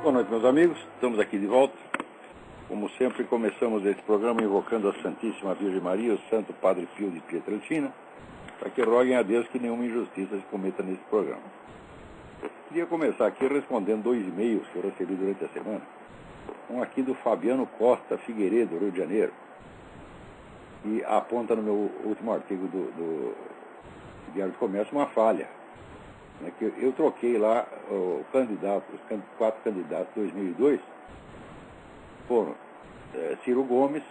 Boa noite, meus amigos. Estamos aqui de volta. Como sempre, começamos esse programa invocando a Santíssima Virgem Maria, o Santo Padre Pio de Pietrelcina, para que roguem a Deus que nenhuma injustiça se cometa nesse programa. Queria começar aqui respondendo 2 e-mails que eu recebi durante a semana. Um aqui do Fabiano Costa Figueiredo, Rio de Janeiro, que aponta no meu último artigo do Diário de Comércio uma falha. Que eu troquei lá os 4 candidatos de 2002 foram Ciro Gomes,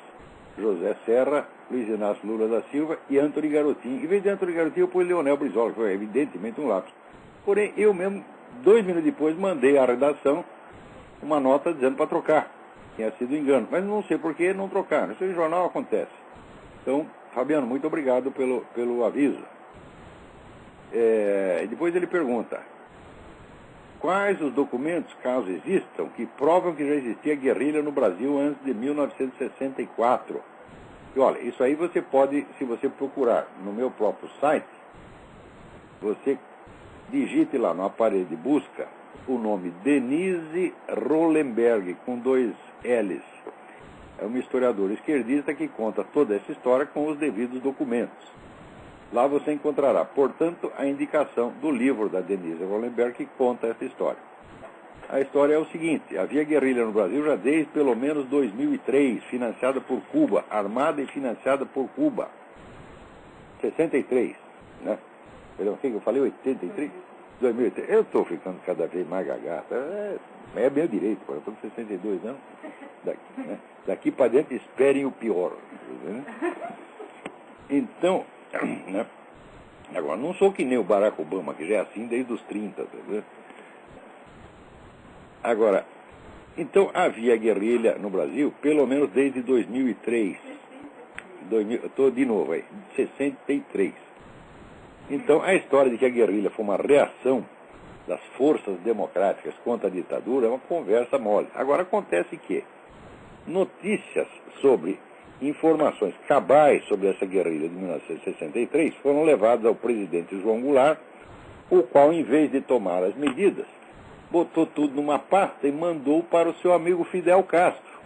José Serra, Luiz Inácio Lula da Silva e Antony Garotinho. Em vez de Antony Garotinho, eu pus Leonel Brizola, que foi evidentemente um lápis. Porém, eu mesmo, 2 minutos depois, mandei à redação uma nota dizendo para trocar. Tinha sido engano, mas não sei por que não trocaram. Isso em jornal acontece. Então, Fabiano, muito obrigado pelo aviso. Depois ele pergunta: quais os documentos, caso existam, que provam que já existia guerrilha no Brasil antes de 1964? E olha, isso aí você pode, se você procurar no meu próprio site, você digite lá no aparelho de busca o nome Denise Rolenberg, com 2 L's. É uma historiadora esquerdista que conta toda essa história com os devidos documentos. Lá você encontrará, portanto, a indicação do livro da Denise Rolenberg que conta essa história. A história é o seguinte: havia guerrilha no Brasil já desde pelo menos 2003, financiada por Cuba, armada e financiada por Cuba. 63, né? Perdão, o que eu falei? 83? 2003. Eu estou ficando cada vez mais gagata. É meu direito, eu estou com 62 anos. Daqui para dentro, esperem o pior. Né? Então, né? Agora, não sou que nem o Barack Obama, que já é assim desde os 30. Tá vendo? Agora, então havia guerrilha no Brasil, pelo menos desde 2003. Estou de novo aí, 63. Então, a história de que a guerrilha foi uma reação das forças democráticas contra a ditadura é uma conversa mole. Agora, acontece que notícias sobre informações cabais sobre essa guerrilha de 1963 foram levadas ao presidente João Goulart, o qual, em vez de tomar as medidas, botou tudo numa pasta e mandou para o seu amigo Fidel Castro.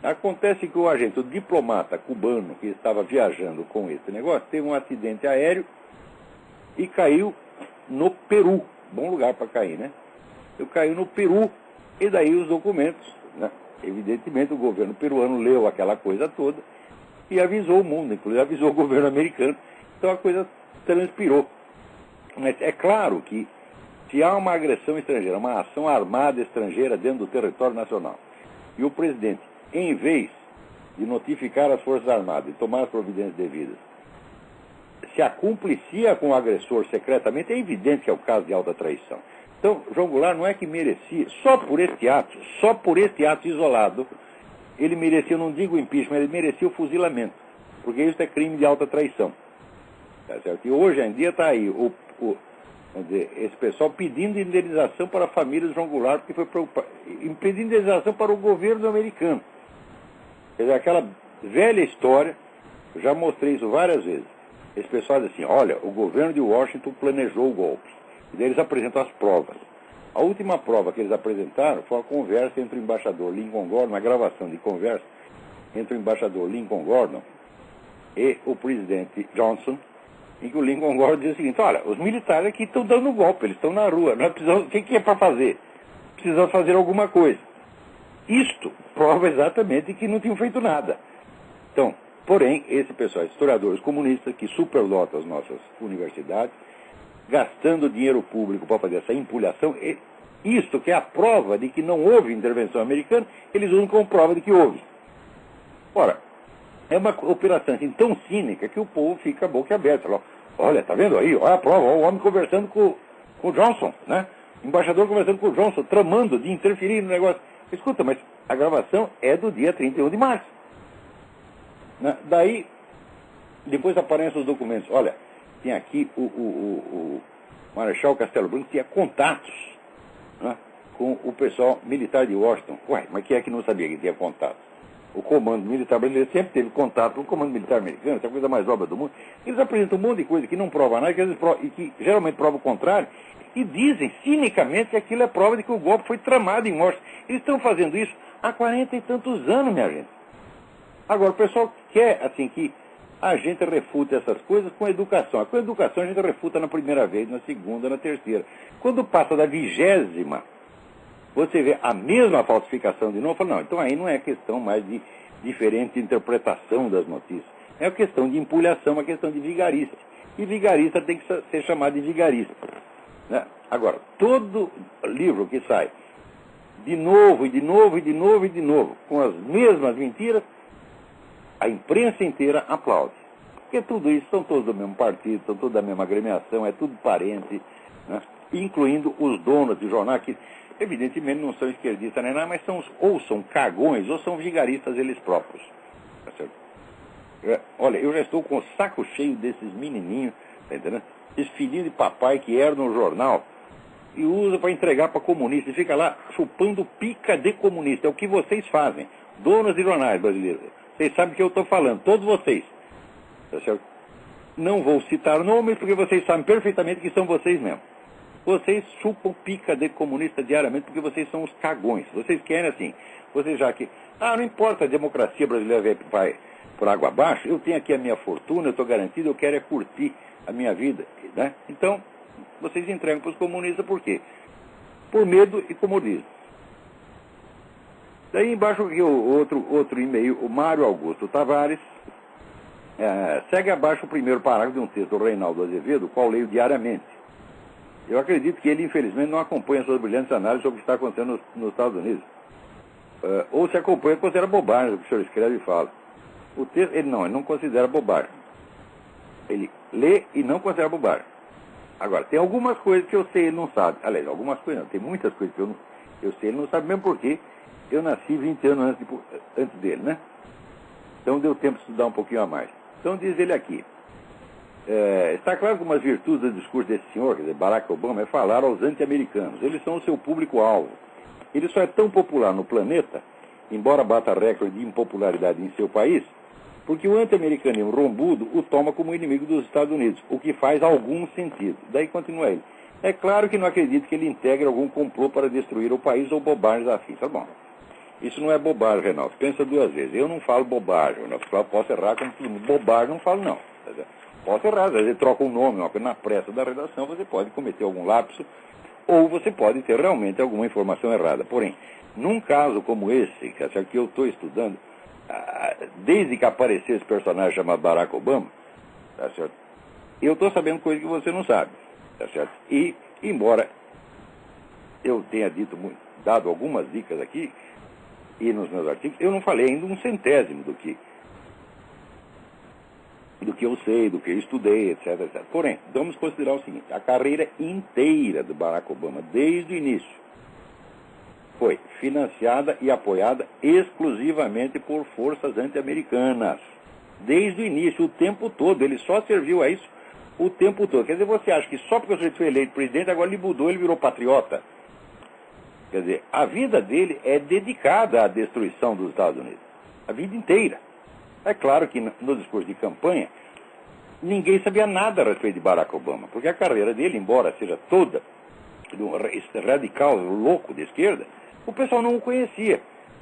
Acontece que o agente, o diplomata cubano que estava viajando com esse negócio, teve um acidente aéreo e caiu no Peru. Bom lugar para cair, né? Caiu no Peru, e daí os documentos, né? Evidentemente, o governo peruano leu aquela coisa toda e avisou o mundo, inclusive avisou o governo americano. Então a coisa transpirou. Mas é claro que se há uma agressão estrangeira, uma ação armada estrangeira dentro do território nacional, e o presidente, em vez de notificar as Forças Armadas e tomar as providências devidas, se acumplicia com o agressor secretamente, é evidente que é o caso de alta traição. Então, João Goulart não é que merecia, só por este ato isolado, ele merecia, eu não digo impeachment, ele merecia o fuzilamento, porque isso é crime de alta traição. Tá certo? E hoje em dia está aí esse pessoal pedindo indenização para a família de João Goulart, porque foi pedindo indenização para o governo americano. Quer dizer, aquela velha história, eu já mostrei isso várias vezes. Esse pessoal diz assim: olha, o governo de Washington planejou o golpe. E daí eles apresentam as provas. A última prova que eles apresentaram foi a conversa entre o embaixador Lincoln Gordon, a gravação de conversa entre o embaixador Lincoln Gordon e o presidente Johnson, em que o Lincoln Gordon diz o seguinte: olha, os militares aqui estão dando golpe, eles estão na rua, nós precisamos, o que é para fazer? Precisamos fazer alguma coisa. Isto prova exatamente que não tinham feito nada. Então, porém, esse pessoal, historiadores comunistas que superlotam as nossas universidades, gastando dinheiro público para fazer essa empulhação, isto que é a prova de que não houve intervenção americana, eles usam como prova de que houve. Ora, é uma operação assim, tão cínica que o povo fica a boca aberta. Fala: olha, tá vendo aí? Olha a prova, olha o homem conversando com o Johnson, né? O embaixador conversando com o Johnson, tramando de interferir no negócio. Escuta, mas a gravação é do dia 31 de março. Né? Daí, depois aparecem os documentos. Olha, tem aqui o Marechal Castelo Branco tinha contatos, né, com o pessoal militar de Washington. Ué, mas quem é que não sabia que tinha contatos? O comando militar brasileiro sempre teve contato com o comando militar americano, essa é a coisa mais óbvia do mundo. Eles apresentam um monte de coisa que não prova nada, e que geralmente prova o contrário, e dizem cinicamente que aquilo é prova de que o golpe foi tramado em Washington. Eles estão fazendo isso há 40 e tantos anos, minha gente. Agora, o pessoal quer, assim, que a gente refute essas coisas com educação. Com educação a gente refuta na primeira vez, na segunda, na terceira. Quando passa da 20ª, você vê a mesma falsificação de novo, fala, não, então aí não é questão mais de diferente interpretação das notícias. É uma questão de empulhação, uma questão de vigarista. E vigarista tem que ser chamado de vigarista. Né? Agora, todo livro que sai de novo, e de novo, e de novo, e de novo, com as mesmas mentiras, a imprensa inteira aplaude. Porque tudo isso são todos do mesmo partido, são todos da mesma agremiação, é tudo parente, né? Incluindo os donos de jornal, que evidentemente não são esquerdistas nem nada, mas ou são cagões ou são vigaristas eles próprios. Tá certo? Olha, eu já estou com o saco cheio desses menininhos, tá entendendo? Esses filhinhos de papai que herdam o jornal e usa para entregar para comunista e fica lá chupando pica de comunista. É o que vocês fazem, donos de jornais brasileiros. Vocês sabem o que eu estou falando, todos vocês. Tá certo? Não vou citar nomes porque vocês sabem perfeitamente que são vocês mesmos. Vocês chupam pica de comunista diariamente porque vocês são os cagões. Vocês querem assim, vocês já que... não importa, a democracia brasileira vai por água abaixo, eu tenho aqui a minha fortuna, eu estou garantido, eu quero é curtir a minha vida. Né? Então, vocês entregam para os comunistas por quê? Por medo e comodismo. Daí embaixo aqui outro e-mail, o Mário Augusto Tavares, segue abaixo o primeiro parágrafo de um texto do Reinaldo Azevedo, o qual leio diariamente. Eu acredito que ele, infelizmente, não acompanha suas brilhantes análises sobre o que está acontecendo nos Estados Unidos. Ou se acompanha, considera bobagem o que o senhor escreve e fala. O texto, ele não considera bobagem. Ele lê e não considera bobagem. Agora, tem algumas coisas que eu sei e ele não sabe. Aliás, algumas coisas não, tem muitas coisas que eu sei e ele não sabe, mesmo porque eu nasci 20 anos antes dele, né? Então deu tempo de estudar um pouquinho a mais. Então diz ele aqui, está claro que uma das virtudes do discurso desse senhor, quer dizer, Barack Obama, é falar aos anti-americanos. Eles são o seu público-alvo. Ele só é tão popular no planeta, embora bata recorde de impopularidade em seu país, porque o anti-americanismo rombudo o toma como inimigo dos Estados Unidos, o que faz algum sentido. Daí continua ele. É claro que não acredito que ele integre algum complô para destruir o país ou bobagens afins. Tá bom. Isso não é bobagem, Reinaldo. Pensa duas vezes. Eu não falo bobagem, Reinaldo. Posso errar como todo mundo. Bobagem não falo, não. Posso errar. Às vezes troca um nome, uma coisa na pressa da redação, você pode cometer algum lapso, ou você pode ter realmente alguma informação errada. Porém, num caso como esse, que eu estou estudando, desde que apareceu esse personagem chamado Barack Obama, tá certo? Eu estou sabendo coisas que você não sabe, tá certo? E, embora eu tenha dado algumas dicas aqui, e nos meus artigos, eu não falei ainda um centésimo do que eu sei, do que eu estudei, etc, etc. Porém, vamos considerar o seguinte, a carreira inteira do Barack Obama, desde o início, foi financiada e apoiada exclusivamente por forças anti-americanas. Desde o início, o tempo todo, ele só serviu a isso o tempo todo. Quer dizer, você acha que só porque o sujeito foi eleito presidente, agora ele mudou, ele virou patriota? Quer dizer, a vida dele é dedicada à destruição dos Estados Unidos. A vida inteira. É claro que no discurso de campanha, ninguém sabia nada a respeito de Barack Obama, porque a carreira dele, embora seja toda radical, louco de esquerda, o pessoal não o conhecia.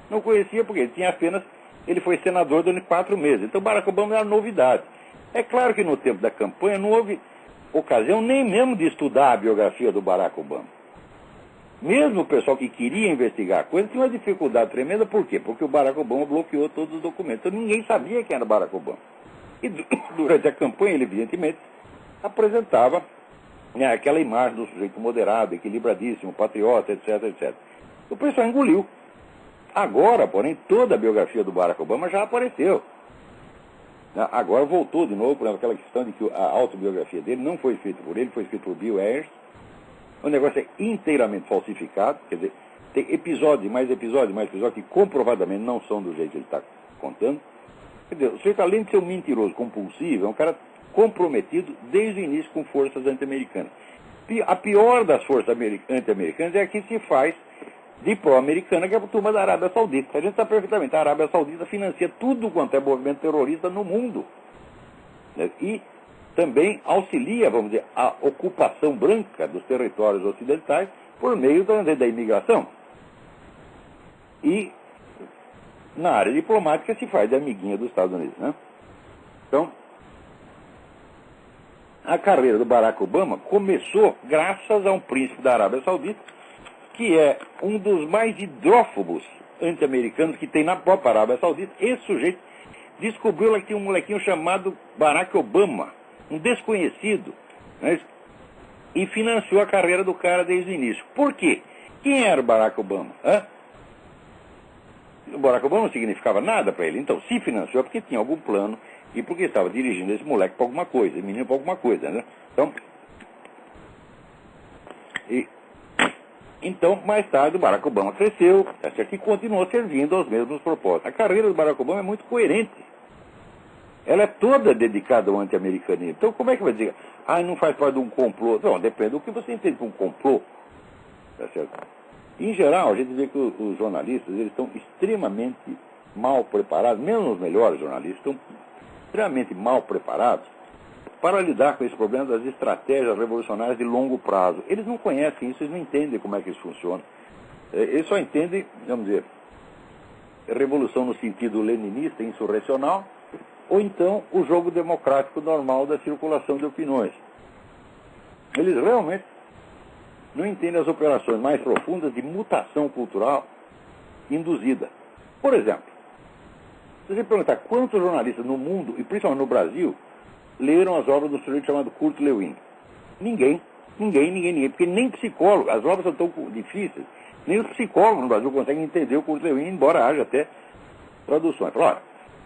Não conhecia porque ele foi senador durante 4 meses. Então Barack Obama era novidade. É claro que no tempo da campanha não houve ocasião nem mesmo de estudar a biografia do Barack Obama. Mesmo o pessoal que queria investigar a coisa tinha uma dificuldade tremenda. Por quê? Porque o Barack Obama bloqueou todos os documentos. Então ninguém sabia quem era Barack Obama. E durante a campanha, ele evidentemente apresentava aquela imagem do sujeito moderado, equilibradíssimo, patriota, etc, etc. O pessoal engoliu. Agora, porém, toda a biografia do Barack Obama já apareceu. Agora voltou de novo por aquela questão de que a autobiografia dele não foi feita por ele, foi feita por Bill Ayers. O negócio é inteiramente falsificado, quer dizer, tem episódio, mais episódio, mais episódio, que comprovadamente não são do jeito que ele está contando. Quer dizer, o sujeito, além de ser um mentiroso compulsivo, é um cara comprometido desde o início com forças anti-americanas. A pior das forças anti-americanas é a que se faz de pró-americana, que é a turma da Arábia Saudita. A gente sabe perfeitamente, a Arábia Saudita financia tudo quanto é movimento terrorista no mundo. E também auxilia, vamos dizer, a ocupação branca dos territórios ocidentais por meio da imigração. E na área diplomática se faz de amiguinha dos Estados Unidos, né? Então, a carreira do Barack Obama começou graças a um príncipe da Arábia Saudita, que é um dos mais hidrófobos anti-americanos que tem na própria Arábia Saudita. Esse sujeito descobriu lá que tinha um molequinho chamado Barack Obama, um desconhecido, né, e financiou a carreira do cara desde o início. Por quê? Quem era o Barack Obama? O Barack Obama não significava nada para ele. Então, se financiou porque tinha algum plano e porque estava dirigindo esse moleque para alguma coisa, esse menino para alguma coisa, né? Então, mais tarde, o Barack Obama cresceu, tá certo? E continuou servindo aos mesmos propósitos. A carreira do Barack Obama é muito coerente. Ela é toda dedicada ao anti-americanismo. Então, como é que vai dizer? Não faz parte de um complô. Não, depende do que você entende por um complô. Tá certo? Em geral, a gente vê que os jornalistas, eles estão extremamente mal preparados, mesmo os melhores jornalistas, estão extremamente mal preparados para lidar com esse problema das estratégias revolucionárias de longo prazo. Eles não conhecem isso, eles não entendem como é que isso funciona. Eles só entendem, vamos dizer, revolução no sentido leninista, insurrecional, ou então o jogo democrático normal da circulação de opiniões. Eles realmente não entendem as operações mais profundas de mutação cultural induzida. Por exemplo, se você perguntar quantos jornalistas no mundo, e principalmente no Brasil, leram as obras do sujeito chamado Kurt Lewin? Ninguém, porque nem psicólogo, as obras são tão difíceis, nem os psicólogos no Brasil conseguem entender o Kurt Lewin, embora haja até traduções. Ora,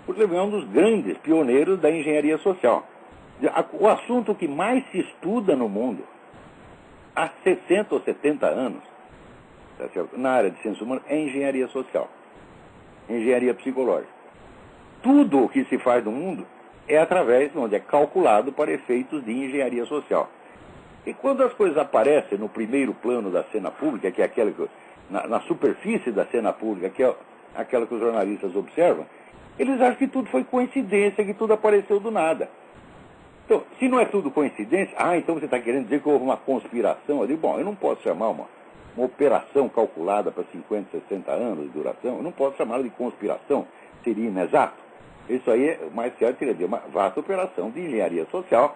Kurt Lewin é um dos grandes pioneiros da engenharia social. O assunto que mais se estuda no mundo há 60 ou 70 anos, tá certo? Na área de ciência humana, é engenharia social, engenharia psicológica. Tudo o que se faz no mundo é através, onde é calculado para efeitos de engenharia social. E quando as coisas aparecem no primeiro plano da cena pública, que é aquela que, na superfície da cena pública, que é aquela que os jornalistas observam, eles acham que tudo foi coincidência, que tudo apareceu do nada. Então, se não é tudo coincidência, então você está querendo dizer que houve uma conspiração ali? Bom, eu não posso chamar uma operação calculada para 50, 60 anos de duração, eu não posso chamá-la de conspiração, seria inexato. Isso aí é mais certo, seria de uma vasta operação de engenharia social,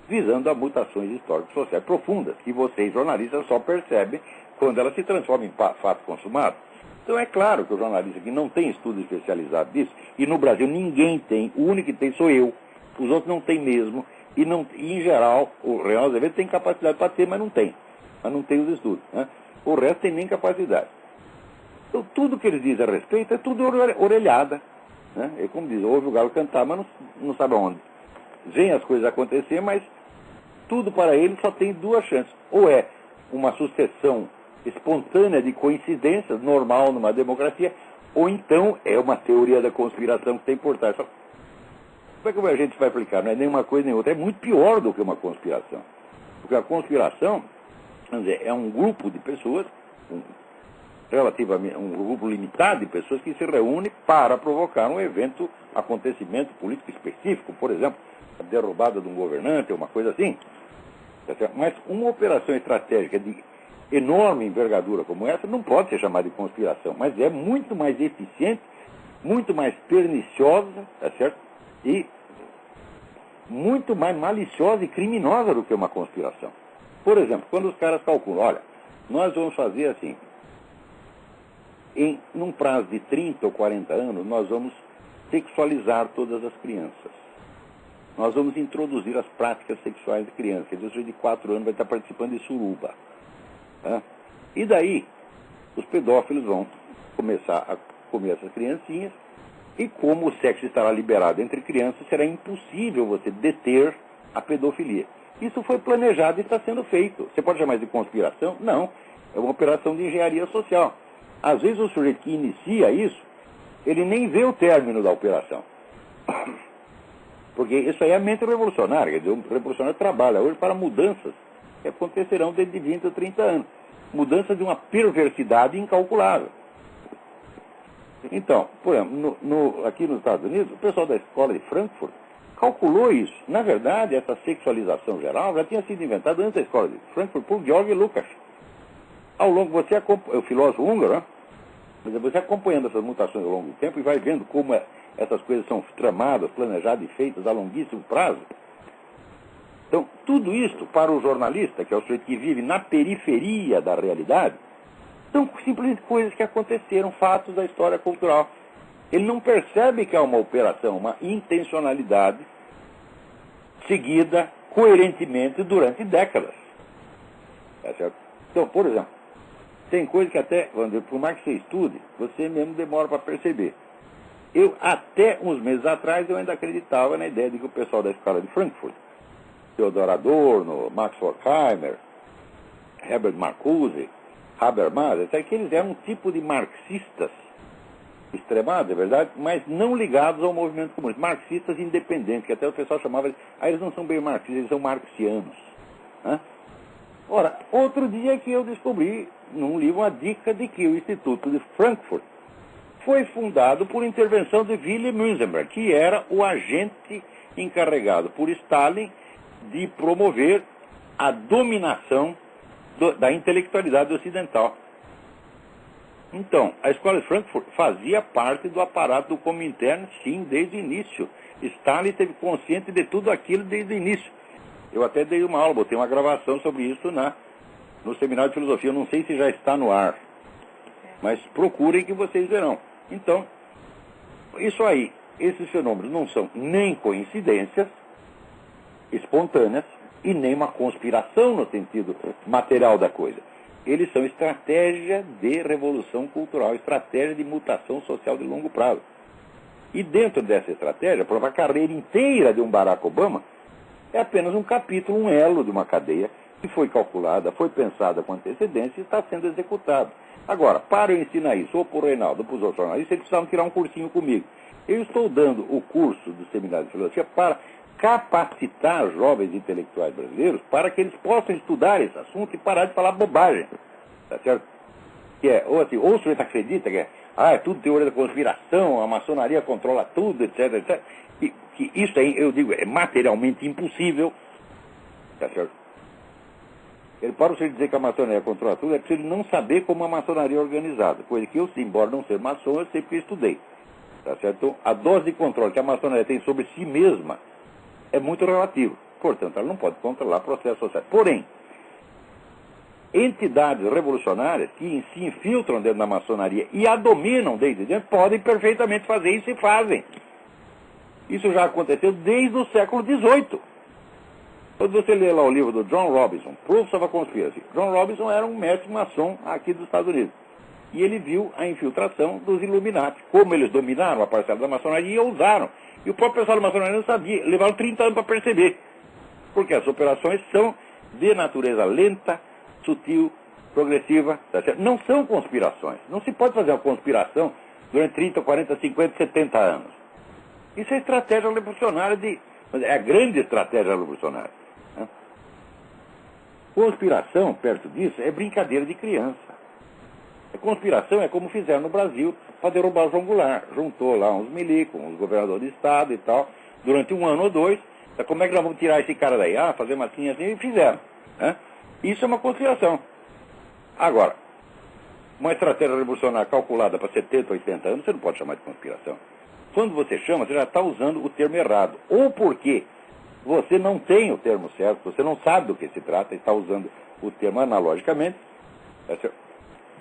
visando a mutações históricas sociais profundas, que vocês, jornalistas, só percebem quando elas se transformam em fato consumado. Então é claro que o jornalista que não tem estudo especializado disso, e no Brasil ninguém tem, o único que tem sou eu, os outros não têm mesmo, e em geral, o Real Azevedo tem capacidade para ter, mas não tem os estudos, né? O resto tem nem capacidade. Então tudo que eles dizem a respeito é tudo orelhada, né? É como diz, ouve o galo cantar, mas não sabe aonde. Vem as coisas acontecer, mas tudo para ele só tem duas chances. Ou é uma sucessão espontânea de coincidências, normal numa democracia, ou então é uma teoria da conspiração que tem por trás. Como é que a gente vai aplicar? Não é nenhuma coisa nem outra. É muito pior do que uma conspiração. Porque a conspiração, vamos dizer, é um grupo de pessoas, relativamente um grupo limitado de pessoas que se reúne para provocar um evento, acontecimento político específico, por exemplo, a derrubada de um governante, uma coisa assim. Mas uma operação estratégica de enorme envergadura como essa não pode ser chamada de conspiração, mas é muito mais eficiente, muito mais perniciosa, tá certo? E muito mais maliciosa e criminosa do que uma conspiração. Por exemplo, quando os caras calculam, olha, nós vamos fazer assim, num prazo de 30 ou 40 anos, nós vamos sexualizar todas as crianças. Nós vamos introduzir as práticas sexuais de crianças. Quer dizer, o sujeito de 4 anos vai estar participando de suruba. Tá? E daí, os pedófilos vão começar a comer essas criancinhas, e como o sexo estará liberado entre crianças, será impossível você deter a pedofilia. Isso foi planejado e está sendo feito. Você pode chamar de conspiração? Não. É uma operação de engenharia social. Às vezes o sujeito que inicia isso, ele nem vê o término da operação. Porque isso aí é a mente revolucionária. Quer dizer, o revolucionário trabalha hoje para mudanças que acontecerão dentro de 20 ou 30 anos. Mudanças de uma perversidade incalculável. Então, por exemplo, aqui nos Estados Unidos, o pessoal da escola de Frankfurt calculou isso. Na verdade, essa sexualização geral já tinha sido inventada antes da escola de Frankfurt por Georg Lukács. Ao longo, o filósofo húngaro, né? Você acompanhando essas mutações ao longo do tempo e vai vendo como essas coisas são tramadas, planejadas e feitas a longuíssimo prazo. Então, tudo isso, para o jornalista, que é o sujeito que vive na periferia da realidade, são simplesmente coisas que aconteceram, fatos da história cultural. Ele não percebe que é uma operação, uma intencionalidade seguida coerentemente durante décadas. Tá certo? Então, por exemplo, tem coisa que até, por mais que você estude, você mesmo demora para perceber. Até uns meses atrás, eu ainda acreditava na ideia de que o pessoal da escola de Frankfurt, Theodor Adorno, Max Horkheimer, Herbert Marcuse, Habermas, até que eles eram um tipo de marxistas extremados, é verdade, mas não ligados ao movimento comunista. Marxistas independentes, que até o pessoal chamava, eles não são bem marxistas, eles são marxianos. Né? Ora, outro dia que eu descobri, num livro, uma dica de que o Instituto de Frankfurt foi fundado por intervenção de Willy Münzenberg, que era o agente encarregado por Stalin de promover a dominação da intelectualidade ocidental. Então, a escola de Frankfurt fazia parte do aparato do Comintern, sim, desde o início. Stalin esteve consciente de tudo aquilo desde o início. Eu até dei uma aula, botei uma gravação sobre isso no seminário de filosofia. Eu não sei se já está no ar, mas procurem que vocês verão. Então, isso aí, esses fenômenos não são nem coincidências espontâneas e nem uma conspiração no sentido material da coisa. Eles são estratégia de revolução cultural, estratégia de mutação social de longo prazo. E dentro dessa estratégia, por exemplo, a carreira inteira de um Barack Obama é apenas um capítulo, um elo de uma cadeia que foi calculada, foi pensada com antecedência e está sendo executada. Agora, para eu ensinar isso, ou para o Reinaldo, ou para os outros jornalistas, eles precisavam tirar um cursinho comigo. Eu estou dando o curso do Seminário de Filosofia para capacitar jovens intelectuais brasileiros para que eles possam estudar esse assunto e parar de falar bobagem. Tá certo? Que é, ou o sujeito acredita que é tudo teoria da conspiração, a maçonaria controla tudo, etc, etc. Que isso aí, eu digo, é materialmente impossível. Tá certo? Para você dizer que a maçonaria controla tudo, é preciso não saber como a maçonaria é organizada. Coisa que eu, embora não ser maçom, eu sempre estudei. Tá certo? Então, a dose de controle que a maçonaria tem sobre si mesma é muito relativa. Portanto, ela não pode controlar processos sociais. Porém, entidades revolucionárias que se infiltram dentro da maçonaria e a dominam desde dentro, podem perfeitamente fazer isso e fazem. Isso já aconteceu desde o século XVIII. Quando você lê lá o livro do John Robinson, Proofs of a Conspiracy, John Robinson era um mestre maçom aqui dos Estados Unidos. E ele viu a infiltração dos Illuminati, como eles dominaram a parcela da maçonaria e ousaram. E o próprio pessoal da maçonaria não sabia, levaram 30 anos para perceber. Porque as operações são de natureza lenta, sutil, progressiva, tá certo? Não são conspirações. Não se pode fazer uma conspiração durante 30, 40, 50, 70 anos. Isso é estratégia revolucionária é a grande estratégia revolucionária. Né? Conspiração, perto disso, é brincadeira de criança. A conspiração é como fizeram no Brasil para derrubar o João Goulart. Juntou lá uns milicos, uns governadores de estado e tal, durante 1 ano ou 2. Como é que nós vamos tirar esse cara daí? Fazer massinha assim, e fizeram. Né? Isso é uma conspiração. Agora, uma estratégia revolucionária calculada para 70, 80 anos, você não pode chamar de conspiração. Quando você chama, você já está usando o termo errado. Ou porque você não tem o termo certo, você não sabe do que se trata, está usando o termo analogicamente,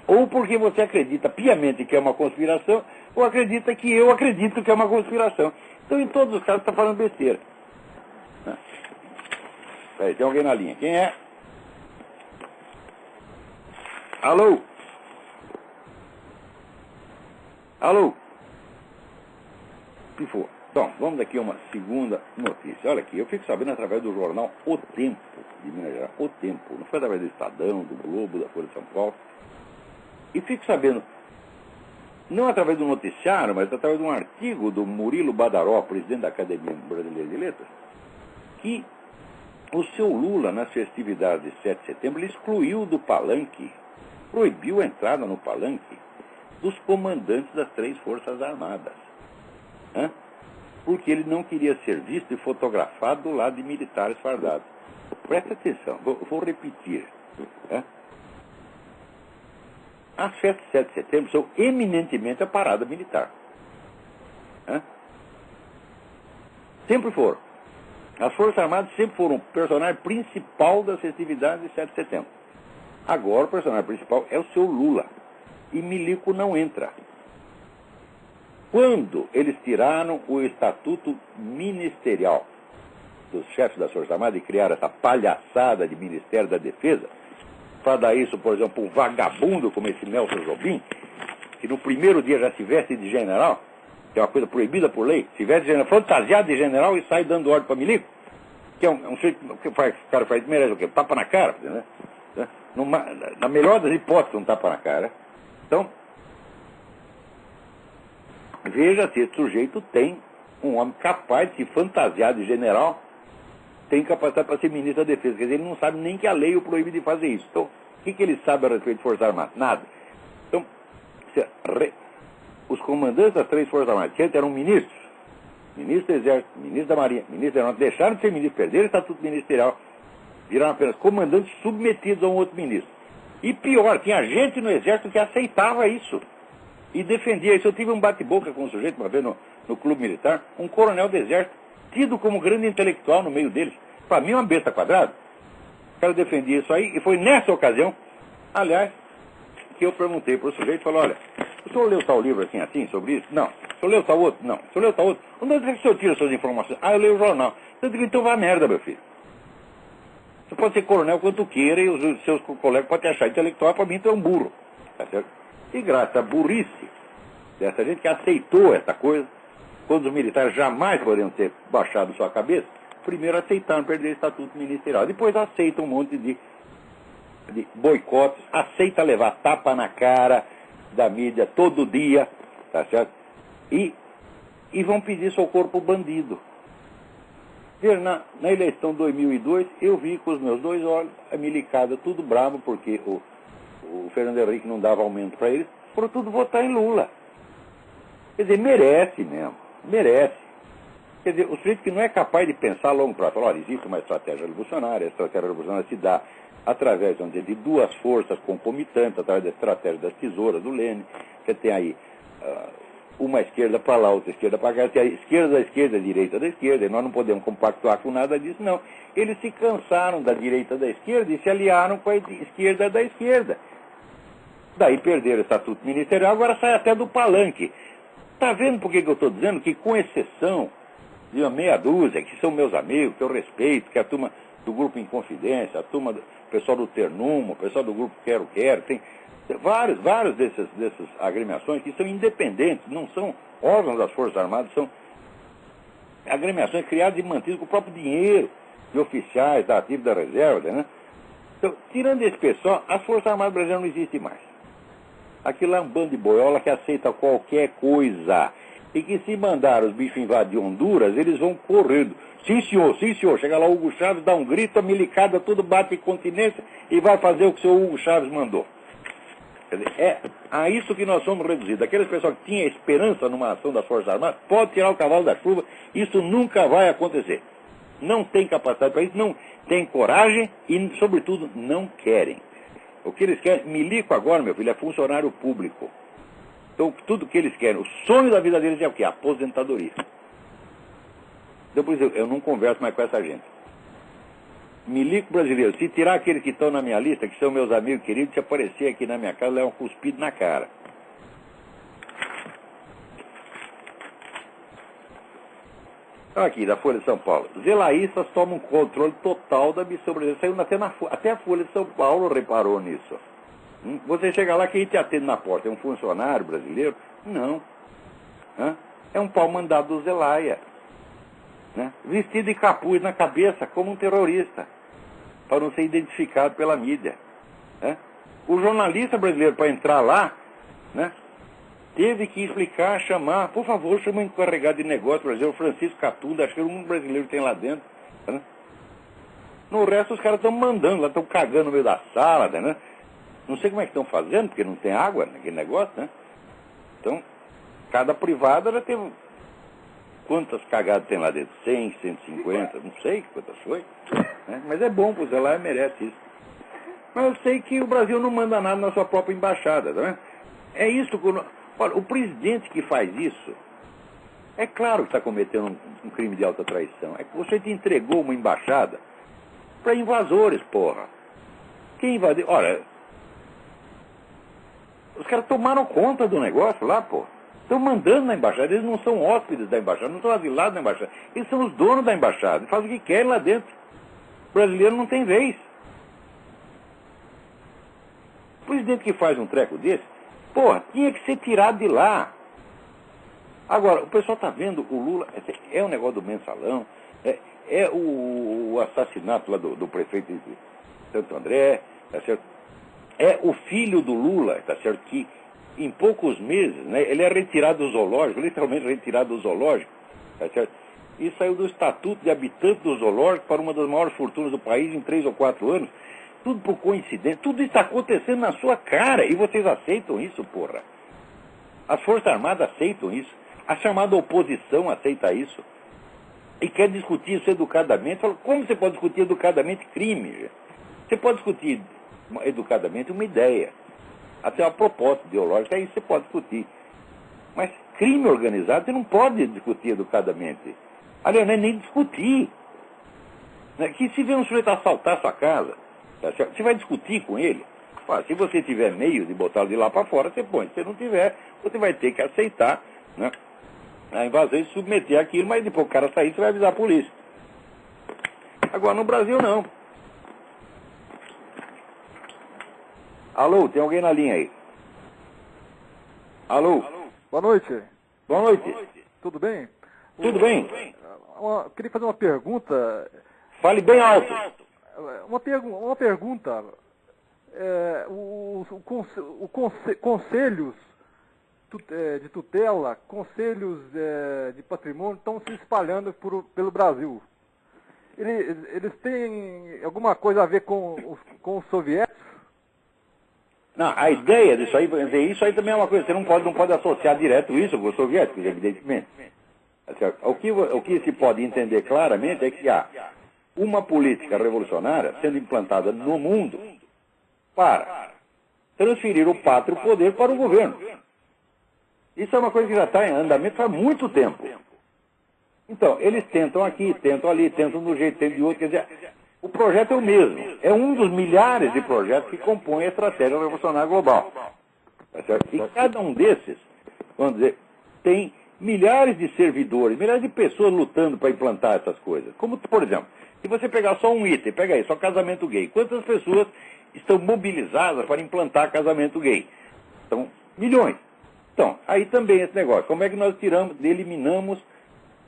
ou porque você acredita piamente que é uma conspiração, ou acredita que eu acredito que é uma conspiração. Então, em todos os casos, está falando besteira. Peraí, tem alguém na linha. Quem é? Alô? Alô? Pifou. Bom, vamos aqui a uma segunda notícia. Olha aqui, eu fico sabendo através do jornal O Tempo, de Minas Gerais. O Tempo. Não foi através do Estadão, do Globo, da Folha de São Paulo. E fico sabendo, não através do noticiário, mas através de um artigo do Murilo Badaró, presidente da Academia Brasileira de Letras, que o seu Lula, nas festividades de 7 de setembro, ele excluiu do palanque, proibiu a entrada no palanque dos comandantes das 3 Forças Armadas. porque ele não queria ser visto e fotografado do lado de militares fardados. Presta atenção, vou repetir. Né? As festas de 7 de setembro são eminentemente a parada militar. Né? Sempre foram. As Forças Armadas sempre foram o personagem principal das festividades de 7 de setembro. Agora o personagem principal é o seu Lula. E milico não entra. Quando eles tiraram o estatuto ministerial dos chefes das Forças Armadas e criaram essa palhaçada de Ministério da Defesa, para dar isso, por exemplo, um vagabundo como esse Nelson Jobim, que no primeiro dia já se veste de general, que é uma coisa proibida por lei, se veste de general, fantasiado de general e sai dando ordem para milico, que é um jeito que o cara faz, merece o quê? Tapa na cara, né? Na melhor das hipóteses, um tapa na cara. Então, veja se esse sujeito tem um homem capaz de se fantasiar de general, tem capacidade para ser ministro da Defesa. Quer dizer, ele não sabe nem que a lei o proíbe de fazer isso. Então, o que ele sabe a respeito de Forças Armadas? Nada. Então, os comandantes das 3 Forças Armadas, que eram ministros, ministro do Exército, ministro da Marinha, ministro da Aeronáutica, deixaram de ser ministros, perderam o estatuto ministerial, viraram apenas comandantes submetidos a um outro ministro. E pior, tinha gente no Exército que aceitava isso e defendia isso. Eu tive um bate-boca com um sujeito uma vez no clube militar, um coronel do Exército, tido como grande intelectual no meio deles. Para mim, uma besta quadrada. O cara defendia isso aí, e foi nessa ocasião, aliás, que eu perguntei para o sujeito, falou, olha, o senhor leu tal livro assim, sobre isso? Não. O senhor leu tal outro? Não. O senhor leu tal outro? Onde é que o senhor tira suas informações? Ah, eu leio o jornal. Eu digo, então vá merda, meu filho. Você pode ser coronel quanto queira, e os seus colegas podem te achar intelectual, para mim tu é um burro. Tá certo? E graças à burrice dessa gente que aceitou essa coisa, quando os militares jamais poderiam ter baixado sua cabeça, primeiro aceitaram perder o estatuto ministerial, depois aceitam um monte de boicotes, aceita levar tapa na cara da mídia todo dia, tá certo? E vão pedir socorro pro bandido. Na eleição de 2002, eu vi com os meus 2 olhos a milicada tudo bravo, porque o Fernando Henrique não dava aumento para eles, foram tudo votar em Lula. Quer dizer, merece mesmo, merece. Quer dizer, o sujeito que não é capaz de pensar a longo prazo, fala, olha, existe uma estratégia revolucionária, a estratégia revolucionária se dá através, vamos dizer, de 2 forças concomitantes, através da estratégia das tesouras do Lênin. Você tem aí uma esquerda para lá, outra esquerda para cá, tem a esquerda da esquerda, a direita da esquerda, e nós não podemos compactuar com nada disso, não. Eles se cansaram da direita da esquerda e se aliaram com a esquerda da esquerda. Daí perderam o estatuto ministerial, agora sai até do palanque. Está vendo por que eu estou dizendo que, com exceção de uma meia dúzia, que são meus amigos, que eu respeito, que é a turma do Grupo Inconfidência, a turma do pessoal do Ternumo, o pessoal do Grupo Quero Quero, tem vários dessas agremiações que são independentes, não são órgãos das Forças Armadas, são agremiações criadas e mantidas com o próprio dinheiro de oficiais, da ativa da reserva, né? Então, tirando esse pessoal, as Forças Armadas brasileiras não existem mais. Aquilo é um bando de boiola que aceita qualquer coisa. E que se mandar os bichos invadir Honduras, eles vão correndo. Sim, senhor, sim, senhor. Chega lá o Hugo Chávez, dá um grito, a milicada tudo bate em continência e vai fazer o que o seu Hugo Chávez mandou. Quer dizer, é a isso que nós somos reduzidos. Aqueles pessoal que tinha esperança numa ação das Forças Armadas, pode tirar o cavalo da chuva, isso nunca vai acontecer. Não tem capacidade para isso, não tem coragem e, sobretudo, não querem. O que eles querem, milico agora, meu filho, é funcionário público. Então, tudo que eles querem, o sonho da vida deles é o quê? Aposentadoria. Depois eu não converso mais com essa gente. Milico brasileiro, se tirar aqueles que estão na minha lista, que são meus amigos queridos, se aparecer aqui na minha casa, leva um cuspido na cara. Aqui, da Folha de São Paulo. Zelaístas tomam controle total da missão brasileira. Saiu até a Folha de São Paulo reparou nisso. Você chega lá, quem te atende na porta? É um funcionário brasileiro? Não. É um pau mandado do Zelaya. Né? Vestido de capuz na cabeça, como um terrorista, para não ser identificado pela mídia. Né? O jornalista brasileiro, para entrar lá, né, teve que explicar, chamar, por favor, chama o encarregado de negócio brasileiro, Francisco Catunda, acho que um brasileiro tem lá dentro. Né? No resto, os caras estão mandando, lá estão cagando no meio da sala, né? Não sei como é que estão fazendo, porque não tem água naquele negócio, né? Então, cada privada já teve quantas cagadas tem lá dentro, 100, 150, não sei quantas foi, né? Mas é bom, pois ela merece isso. Mas eu sei que o Brasil não manda nada na sua própria embaixada, né? É isso que... Olha, o presidente que faz isso, é claro que está cometendo um crime de alta traição. É que você te entregou uma embaixada para invasores, porra. Quem invadiu? Olha, os caras tomaram conta do negócio lá, porra. Estão mandando na embaixada. Eles não são hóspedes da embaixada, não são asilados da embaixada. Eles são os donos da embaixada. Fazem o que querem lá dentro. O brasileiro não tem vez. O presidente que faz um treco desse, porra, tinha que ser tirado de lá. Agora, o pessoal está vendo o Lula, é um negócio do mensalão, é o assassinato lá do prefeito de Santo André, tá certo? É o filho do Lula, tá certo? Que em poucos meses, né, ele é retirado do zoológico, literalmente retirado do zoológico, tá certo? E saiu do estatuto de habitante do zoológico para uma das maiores fortunas do país em 3 ou 4 anos. Tudo por coincidência, tudo está acontecendo na sua cara, e vocês aceitam isso, porra. As Forças Armadas aceitam isso. A chamada oposição aceita isso. E quer discutir isso educadamente. Fala, como você pode discutir educadamente crime? Você pode discutir educadamente uma ideia. Até uma proposta ideológica, aí você pode discutir. Mas crime organizado você não pode discutir educadamente. Aliás, não é nem discutir. Que se vê um sujeito assaltar a sua casa, você vai discutir com ele. Se você tiver meio de botá-lo de lá para fora, você põe. Se não tiver, você vai ter que aceitar, né, a invasão e submeter aquilo, mas depois o cara sair, você vai avisar a polícia. Agora, no Brasil, não. Alô, tem alguém na linha aí? Alô? Boa noite. Boa noite. Tudo bem? Tudo bem? Queria fazer uma pergunta. Fale bem alto. Uma pergunta. Conselhos de tutela, conselhos de patrimônio estão se espalhando pelo Brasil. Eles têm alguma coisa a ver com os soviéticos? Não, a ideia disso aí, isso aí também é uma coisa, você não pode associar direto isso com os soviéticos, evidentemente. O que se pode entender claramente é que há uma política revolucionária sendo implantada no mundo para transferir o pátrio poder para o governo. Isso é uma coisa que já está em andamento faz muito tempo. Então, eles tentam aqui, tentam ali, tentam de um jeito, tentam de outro. Quer dizer, o projeto é o mesmo. É um dos milhares de projetos que compõem a estratégia revolucionária global. Tá certo? E cada um desses, vamos dizer, tem milhares de servidores, milhares de pessoas lutando para implantar essas coisas. Como, por exemplo, se você pegar só um item, pega aí, só casamento gay. Quantas pessoas estão mobilizadas para implantar casamento gay? São milhões. Então, aí também esse negócio. Como é que nós eliminamos,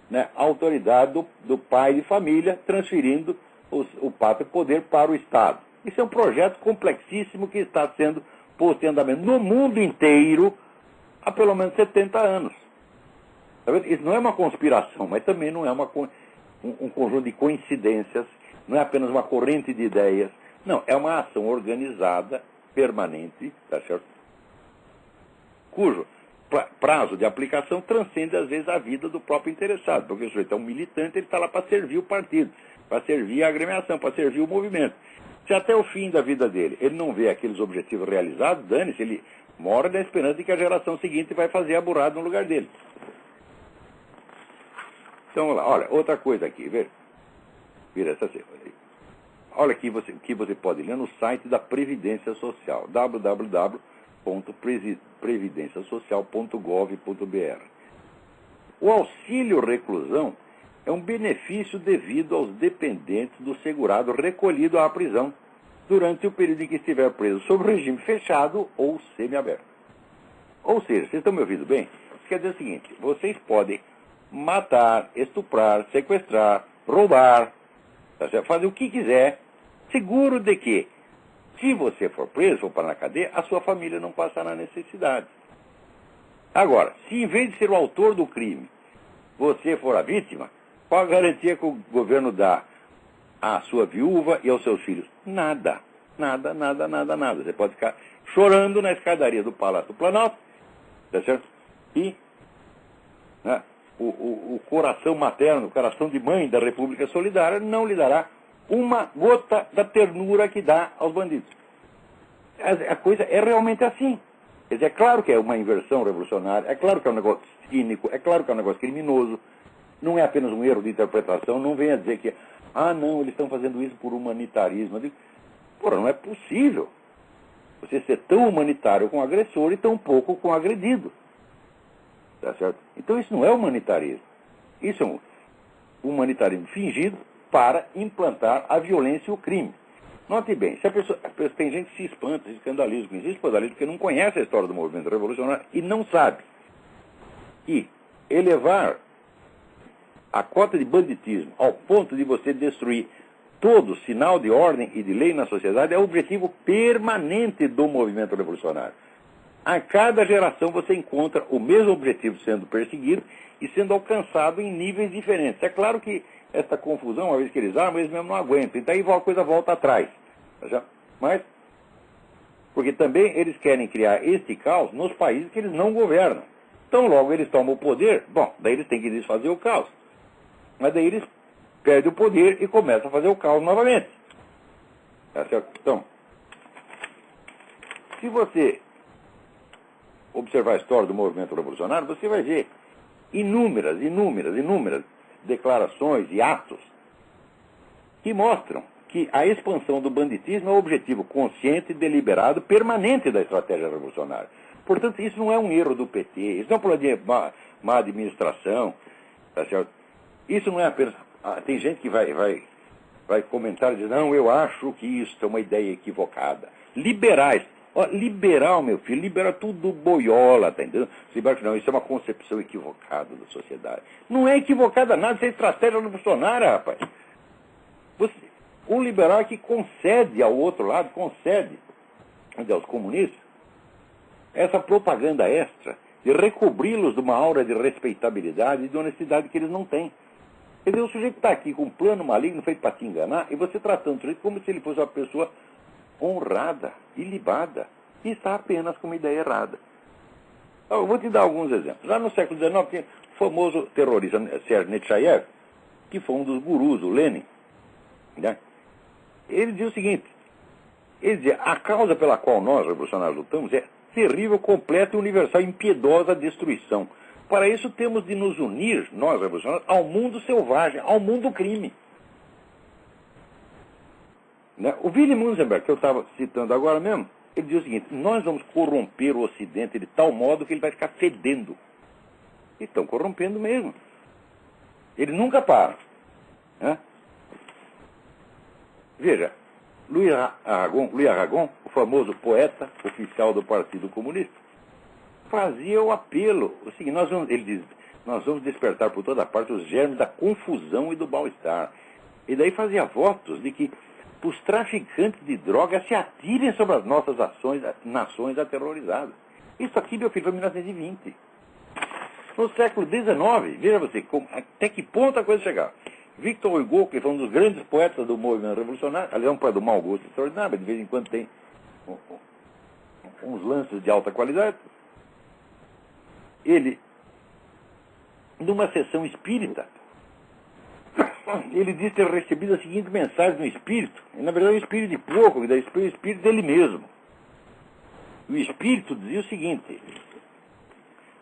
né, a autoridade do pai de família, transferindo o pátrio poder para o Estado? Isso é um projeto complexíssimo que está sendo posto em andamento no mundo inteiro há pelo menos 70 anos. Tá vendo? Isso não é uma conspiração, mas também não é um conjunto de coincidências, não é apenas uma corrente de ideias. Não, é uma ação organizada, permanente, tá certo? Cujo prazo de aplicação transcende, às vezes, a vida do próprio interessado, porque o sujeito é um militante, ele está lá para servir o partido, para servir a agremiação, para servir o movimento. Se até o fim da vida dele ele não vê aqueles objetivos realizados, dane-se, ele mora na esperança de que a geração seguinte vai fazer a burrada no lugar dele. Então, vamos lá, olha, outra coisa aqui, vira essa cena aí. Olha aqui o que você pode ler no site da Previdência Social, www.previdenciasocial.gov.br. O auxílio reclusão é um benefício devido aos dependentes do segurado recolhido à prisão durante o período em que estiver preso sob regime fechado ou semiaberto. Ou seja, vocês estão me ouvindo bem? Isso quer dizer o seguinte, vocês podem matar, estuprar, sequestrar, roubar, fazer o que quiser, seguro de que, se você for preso, for para na cadeia, a sua família não passará necessidade. Agora, se em vez de ser o autor do crime, você for a vítima, qual a garantia que o governo dá à sua viúva e aos seus filhos? Nada. Nada, nada, nada, nada. Você pode ficar chorando na escadaria do Palácio do Planalto, tá certo? E, né, o coração materno, o coração de mãe da República Solidária não lhe dará uma gota da ternura que dá aos bandidos. A coisa é realmente assim. Quer dizer, é claro que é uma inversão revolucionária, é claro que é um negócio cínico, é claro que é um negócio criminoso, não é apenas um erro de interpretação, não venha dizer que, não, eles estão fazendo isso por humanitarismo. Eu digo, porra, não é possível você ser tão humanitário com o agressor e tão pouco com o agredido. Tá certo? Então isso não é humanitarismo. Isso é um humanitarismo fingido para implantar a violência e o crime. Note bem, se a pessoa, tem gente que se espanta, se escandaliza com isso, se escandaliza porque não conhece a história do movimento revolucionário e não sabe que elevar a cota de banditismo ao ponto de você destruir todo sinal de ordem e de lei na sociedade é o objetivo permanente do movimento revolucionário. A cada geração você encontra o mesmo objetivo sendo perseguido e sendo alcançado em níveis diferentes. É claro que essa confusão, uma vez que eles armam, eles mesmo não aguentam. Então aí a coisa volta atrás. Mas, porque também eles querem criar este caos nos países que eles não governam. Então logo eles tomam o poder, bom, daí eles têm que desfazer o caos. Mas daí eles perdem o poder e começam a fazer o caos novamente. Tá certo? Então, se você observar a história do movimento revolucionário, você vai ver inúmeras declarações e atos que mostram que a expansão do banditismo é o objetivo consciente, deliberado, permanente da estratégia revolucionária. Portanto, isso não é um erro do PT, isso não é um problema de má administração, tá certo? Isso não é apenas... tem gente que vai comentar e dizer, não, eu acho que isso é uma ideia equivocada. Liberais. Liberal, meu filho, liberal tudo boiola, tá entendendo? Não, isso é uma concepção equivocada da sociedade. Não é equivocada nada, isso é estratégia revolucionária, rapaz. O liberal é que concede ao outro lado, concede aos comunistas, essa propaganda extra de recobri-los de uma aura de respeitabilidade e de honestidade que eles não têm. Quer dizer, o sujeito está aqui com um plano maligno feito para te enganar e você tratando o sujeito como se ele fosse uma pessoa honrada, ilibada, e está apenas com uma ideia errada. Eu vou te dar alguns exemplos. Lá no século XIX tinha o famoso terrorista Sergei Nechayev, que foi um dos gurus, o Lenin. Né? Ele dizia o seguinte, ele dizia, a causa pela qual nós, revolucionários, lutamos é terrível, completa e universal, impiedosa destruição. Para isso temos de nos unir, nós, revolucionários, ao mundo selvagem, ao mundo crime. O Willy Munzenberg, que eu estava citando agora mesmo, ele diz o seguinte, nós vamos corromper o Ocidente de tal modo que ele vai ficar fedendo. E estão corrompendo mesmo. Ele nunca para. Né? Veja, Louis Aragon, o famoso poeta oficial do Partido Comunista, fazia o apelo, o seguinte, ele diz, nós vamos despertar por toda parte os germes da confusão e do mal-estar. E daí fazia votos de que os traficantes de drogas se atirem sobre as nossas nações aterrorizadas. Isso aqui, meu filho, foi em 1920. No século XIX, veja você, até que ponto a coisa chegava. Victor Hugo, que foi um dos grandes poetas do movimento revolucionário, aliás, é um poeta do mau gosto extraordinário, de vez em quando tem uns lances de alta qualidade. Ele, numa sessão espírita, ele disse ter recebido a seguinte mensagem do espírito, e na verdade é um espírito de pouco, que foi o espírito dele mesmo. O espírito dizia o seguinte,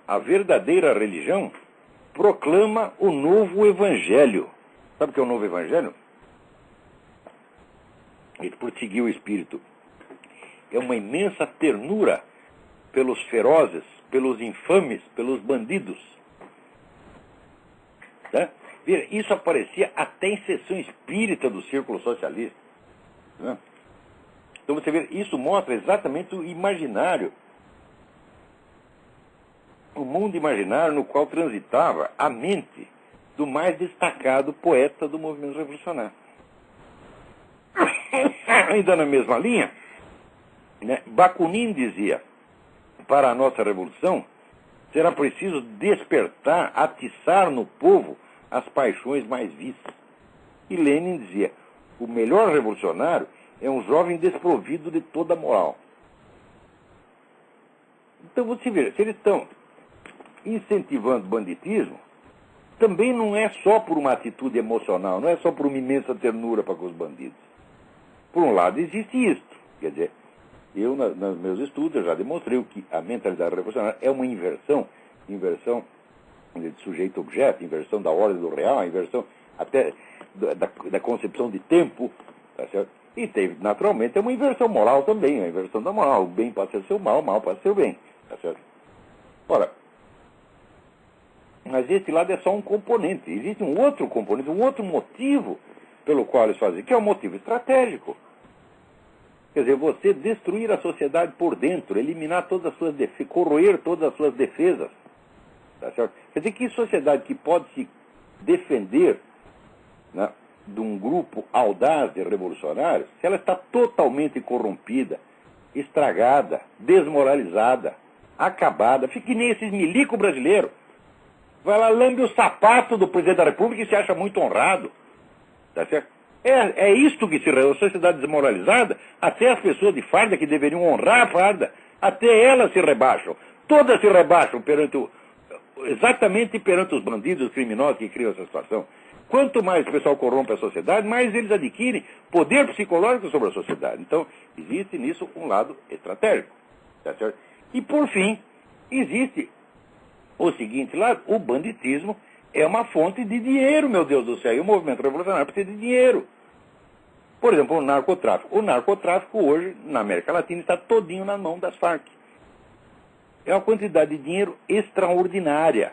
a verdadeira religião proclama o novo evangelho. Sabe o que é o novo evangelho? Ele prosseguiu o espírito. É uma imensa ternura pelos ferozes, pelos infames, pelos bandidos. Né? Isso aparecia até em sessão espírita do Círculo Socialista. Né? Então você vê, isso mostra exatamente o imaginário, o mundo imaginário no qual transitava a mente do mais destacado poeta do movimento revolucionário. Ainda na mesma linha, né, Bakunin dizia, para a nossa revolução, será preciso despertar, atiçar no povo as paixões mais vis. E Lenin dizia, o melhor revolucionário é um jovem desprovido de toda moral. Então você vê, se eles estão incentivando banditismo, também não é só por uma atitude emocional, não é só por uma imensa ternura para com os bandidos. Por um lado, existe isto. Quer dizer, eu, nos meus estudos, eu já demonstrei que a mentalidade revolucionária é uma inversão de sujeito-objeto, inversão da ordem do real, inversão até da concepção de tempo, tá certo? E teve, naturalmente, é uma inversão moral também, a inversão da moral. O bem passa a ser o mal passa a ser o bem, tá certo? Ora, mas esse lado é só um componente. Existe um outro componente, um outro motivo pelo qual eles fazem, que é um motivo estratégico. Quer dizer, você destruir a sociedade por dentro, eliminar todas as suas defesas, corroer todas as suas defesas. Tá certo? Quer dizer, que sociedade que pode se defender, né, de um grupo audaz de revolucionários, se ela está totalmente corrompida, estragada, desmoralizada, acabada, fica que nem esses milico brasileiros. Vai lá, lambe o sapato do presidente da República e se acha muito honrado. Tá certo? É isto que se a sociedade desmoralizada, até as pessoas de farda que deveriam honrar a farda, até elas se rebaixam. Todas se rebaixam exatamente perante os bandidos, os criminosos que criam essa situação. Quanto mais o pessoal corrompe a sociedade, mais eles adquirem poder psicológico sobre a sociedade. Então, existe nisso um lado estratégico. Tá certo? E, por fim, existe o seguinte lado: o banditismo é uma fonte de dinheiro, meu Deus do céu. E o movimento revolucionário precisa de dinheiro. Por exemplo, o narcotráfico. O narcotráfico hoje, na América Latina, está todinho na mão das Farc. É uma quantidade de dinheiro extraordinária.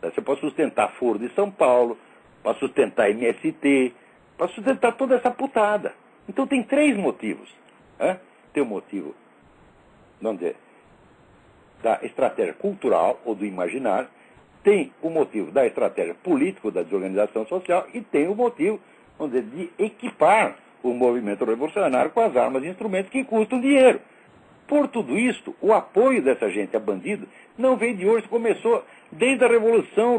Você pode sustentar Foro de São Paulo, para sustentar MST, para sustentar toda essa putada. Então tem três motivos. Né? Tem o motivo, vamos dizer, da estratégia cultural ou do imaginário, tem o motivo da estratégia política, da desorganização social, e tem o motivo, vamos dizer, de equipar o movimento revolucionário com as armas e instrumentos que custam dinheiro. Por tudo isto, o apoio dessa gente a bandido não vem de hoje, começou desde a Revolução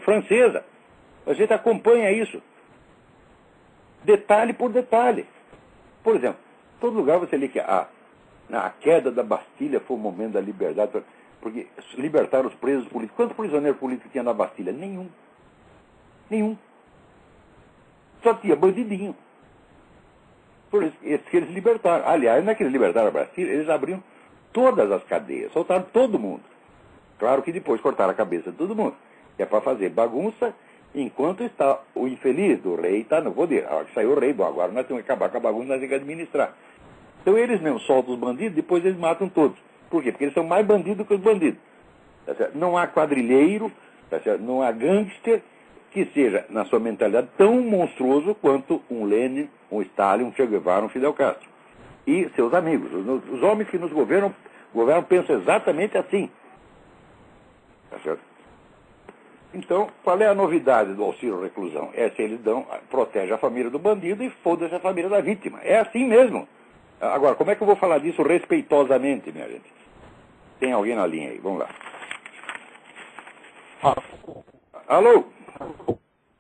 Francesa. A gente acompanha isso, detalhe por detalhe. Por exemplo, todo lugar você lê que a queda da Bastilha foi o momento da liberdade, porque libertaram os presos políticos. Quantos prisioneiros políticos tinha na Bastilha? Nenhum. Só tinha bandidinho. Por isso, esses que eles libertaram. Aliás, não é que eles libertaram a Bastilha, eles abriram todas as cadeias, soltaram todo mundo. Claro que depois cortaram a cabeça de todo mundo. Que é para fazer bagunça, enquanto está o infeliz do rei está no poder. A hora que saiu o rei, bom, agora nós temos que acabar com a bagunça, nós temos que administrar. Então eles mesmos soltam os bandidos, depois eles matam todos. Por quê? Porque eles são mais bandidos que os bandidos. Tá certo? Não há quadrilheiro, tá certo? Não há gangster que seja, na sua mentalidade, tão monstruoso quanto um Lenin, um Stalin, um Che Guevara, um Fidel Castro. E seus amigos. Os homens que nos governam pensam exatamente assim. Tá certo? Então, qual é a novidade do auxílio reclusão? É se eles protege a família do bandido e foda-se a família da vítima. É assim mesmo. Agora, como é que eu vou falar disso respeitosamente, minha gente? Tem alguém na linha aí? Vamos lá. Alô?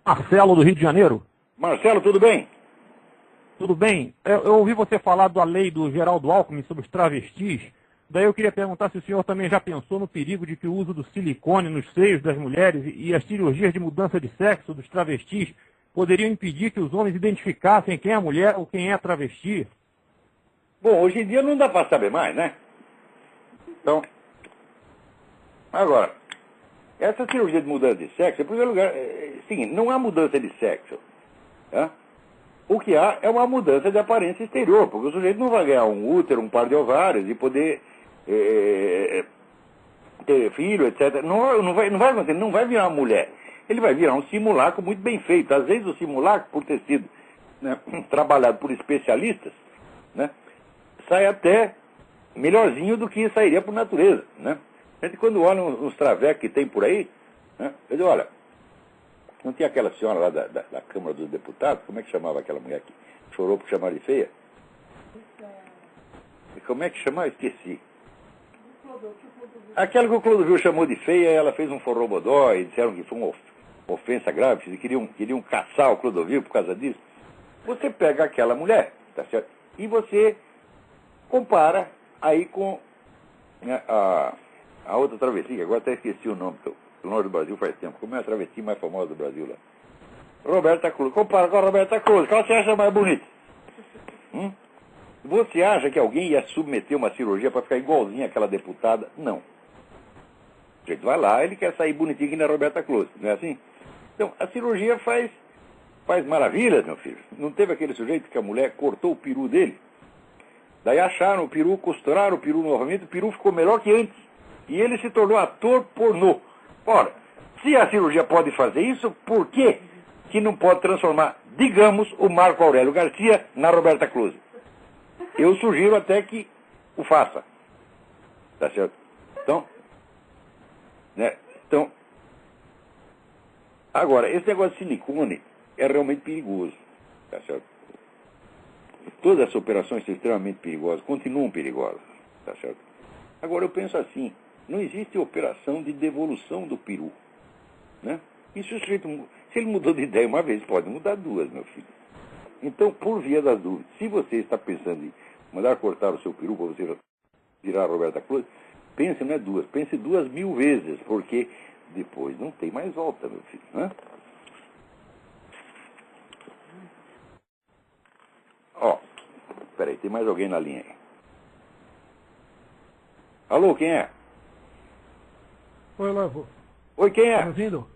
Marcelo, do Rio de Janeiro. Marcelo, tudo bem? Tudo bem? Eu ouvi você falar da lei do Geraldo Alckmin sobre os travestis. Daí eu queria perguntar se o senhor também já pensou no perigo de que o uso do silicone nos seios das mulheres e as cirurgias de mudança de sexo dos travestis poderiam impedir que os homens identificassem quem é a mulher ou quem é a travesti. Bom, hoje em dia não dá para saber mais, né? Então, agora, essa cirurgia de mudança de sexo, em primeiro lugar, sim, não há mudança de sexo. Tá? O que há é uma mudança de aparência exterior, porque o sujeito não vai ganhar um útero, um par de ovários e poder ter filho, etc. Não vai acontecer, não vai virar uma mulher. Ele vai virar um simulacro muito bem feito. Às vezes o simulacro, por ter sido, né, trabalhado por especialistas, né, sai até melhorzinho do que sairia por natureza, né? A gente, quando olha uns travecos que tem por aí, né, eu digo, olha, não tinha aquela senhora lá da Câmara dos Deputados, como é que chamava aquela mulher que chorou por chamar de feia? E como é que chamava? Esqueci. Aquela que o Clodovil chamou de feia, ela fez um forrobodó e disseram que foi uma ofensa grave, que queriam caçar o Clodovil por causa disso. Você pega aquela mulher, tá certo? E você compara aí com, né, a outra travessia, agora até esqueci o nome, longe do Brasil faz tempo. Como é a travesti mais famosa do Brasil lá? Roberta Close. Compara com a Roberta Close. Qual você acha mais bonita? Você acha que alguém ia submeter uma cirurgia para ficar igualzinha àquela deputada? Não. O jeito vai lá, ele quer sair bonitinho que na Roberta Close, não é assim? Então, a cirurgia faz maravilhas, meu filho. Não teve aquele sujeito que a mulher cortou o peru dele? Daí acharam o peru, costuraram o peru novamente, o peru ficou melhor que antes. E ele se tornou ator pornô. Ora, se a cirurgia pode fazer isso, por que não pode transformar, digamos, o Marco Aurélio Garcia na Roberta Close? Eu sugiro até que o faça. Tá certo? Então, agora, esse negócio de silicone é realmente perigoso. Tá certo? Todas as operações são extremamente perigosas, continuam perigosas. Tá certo? Agora, eu penso assim, não existe operação de devolução do peru. Né? E se ele mudou de ideia uma vez, pode mudar duas, meu filho. Então, por via das dúvidas, se você está pensando em mandar cortar o seu peru para você virar a Roberta Close, pense não é duas, pense 2.000 vezes, porque depois não tem mais volta, meu filho. Né? Ó, peraí, tem mais alguém na linha aí. Alô, quem é? Oi, Olavo. Oi, quem é? Tá me ouvindo?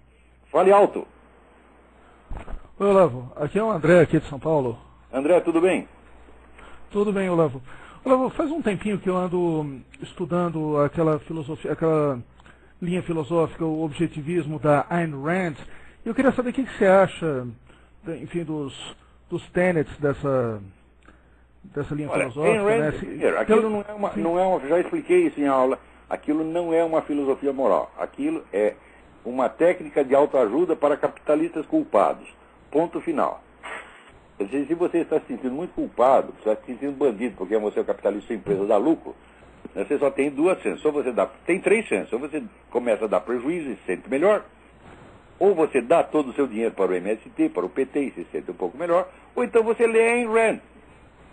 Fale alto. Oi, Olavo. Aqui é o André, aqui de São Paulo. André, tudo bem? Tudo bem, Olavo. Olavo, faz um tempinho que eu ando estudando aquela filosofia, aquela linha filosófica, o objetivismo da Ayn Rand. E eu queria saber o que você acha, enfim, dos tenets dessa linha filosófica. Ayn Rand, né? aquilo não é uma, já expliquei isso em aula, aquilo não é uma filosofia moral. Aquilo é uma técnica de autoajuda para capitalistas culpados. Ponto final. Se você está se sentindo muito culpado, você está se sentindo bandido, porque você é um capitalista, sua empresa dá lucro, né, você só tem duas chances. Tem três chances. Ou você começa a dar prejuízo e se sente melhor, ou você dá todo o seu dinheiro para o MST, para o PT e se sente um pouco melhor, ou então você lê a Ayn Rand.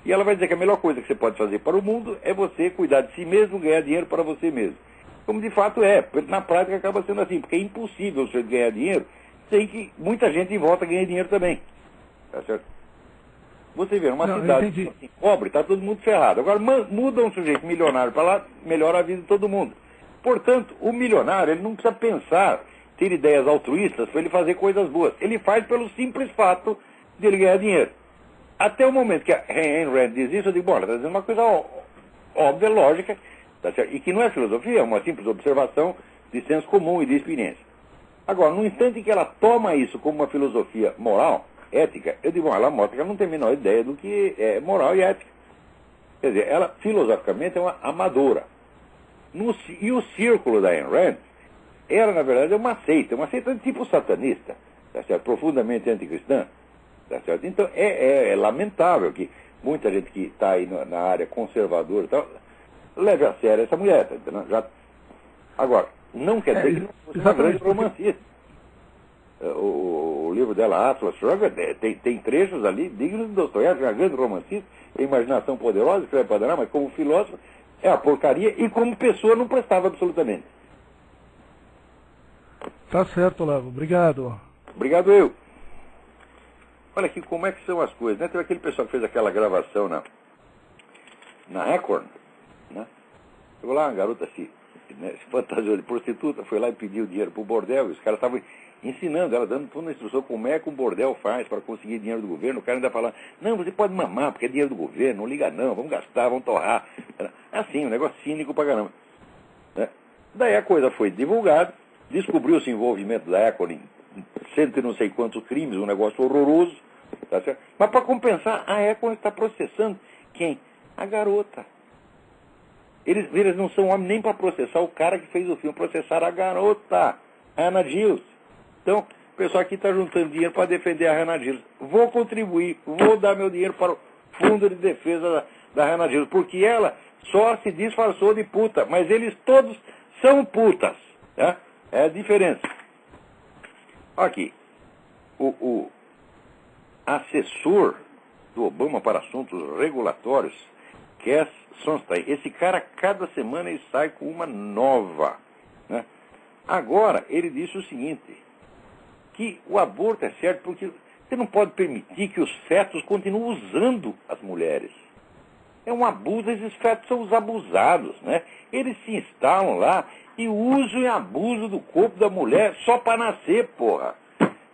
E ela vai dizer que a melhor coisa que você pode fazer para o mundo é você cuidar de si mesmo, ganhar dinheiro para você mesmo. Como de fato é, na prática acaba sendo assim, porque é impossível você ganhar dinheiro sem que muita gente em volta ganhe dinheiro também. Tá certo? Você vê, numa cidade assim, pobre, está todo mundo ferrado. Agora muda um sujeito milionário para lá, melhora a vida de todo mundo. Portanto, o milionário, ele não precisa pensar, ter ideias altruístas para ele fazer coisas boas. Ele faz pelo simples fato de ele ganhar dinheiro. Até o momento que a Ayn Rand diz isso, eu digo, bom, ela está dizendo uma coisa óbvia, lógica, tá certo? E que não é filosofia, é uma simples observação de senso comum e de experiência. Agora, no instante em que ela toma isso como uma filosofia moral, ética, eu digo, bom, ela mostra que ela não tem a menor ideia do que é moral e ética. Quer dizer, ela filosoficamente é uma amadora. E o círculo da Ayn Rand era, na verdade, uma seita de tipo satanista, tá certo? Profundamente anticristã. Tá certo? Então, é lamentável que muita gente que está aí na área conservadora e tal, leve a sério essa mulher. Tá entendendo? Agora, não quer dizer que não fosse uma grande romancista. O livro dela, Atlas Shrugged, tem trechos ali dignos de Dostoiévski, uma grande romancista, tem imaginação poderosa, escreve para danar, mas como filósofo é a porcaria e como pessoa não prestava absolutamente. Tá certo, Olavo. Obrigado. Obrigado eu. Olha aqui como é que são as coisas, né? Teve aquele pessoal que fez aquela gravação na Acorn, né? Chegou lá, uma garota se fantasiou de prostituta, foi lá e pediu dinheiro pro bordel, e os caras estavam ensinando ela, dando toda a instrução como é que um bordel faz para conseguir dinheiro do governo. O cara ainda falando, não, você pode mamar, porque é dinheiro do governo, não liga não, vamos gastar, vamos torrar. Assim, um negócio cínico pra caramba. Né? Daí a coisa foi divulgada, descobriu-se o envolvimento da Acorn em cento e não sei quantos crimes, um negócio horroroso. Tá certo? Mas para compensar, a Acorn está processando quem? A garota. Eles não são homens nem para processar o cara que fez o filme, processar a garota, a Hannah Giles. Então, o pessoal aqui está juntando dinheiro para defender a Hannah Giles. Vou contribuir, vou dar meu dinheiro para o fundo de defesa da Hannah Giles, porque ela só se disfarçou de puta, mas eles todos são putas. Tá? É a diferença. Aqui, o assessor do Obama para assuntos regulatórios, Cass Sunstein, esse cara, cada semana ele sai com uma nova. Né? Agora, ele disse o seguinte, que o aborto é certo porque você não pode permitir que os fetos continuem usando as mulheres. É um abuso, esses fetos são os abusados, né? Eles se instalam lá e usam e abusam do corpo da mulher só para nascer, porra.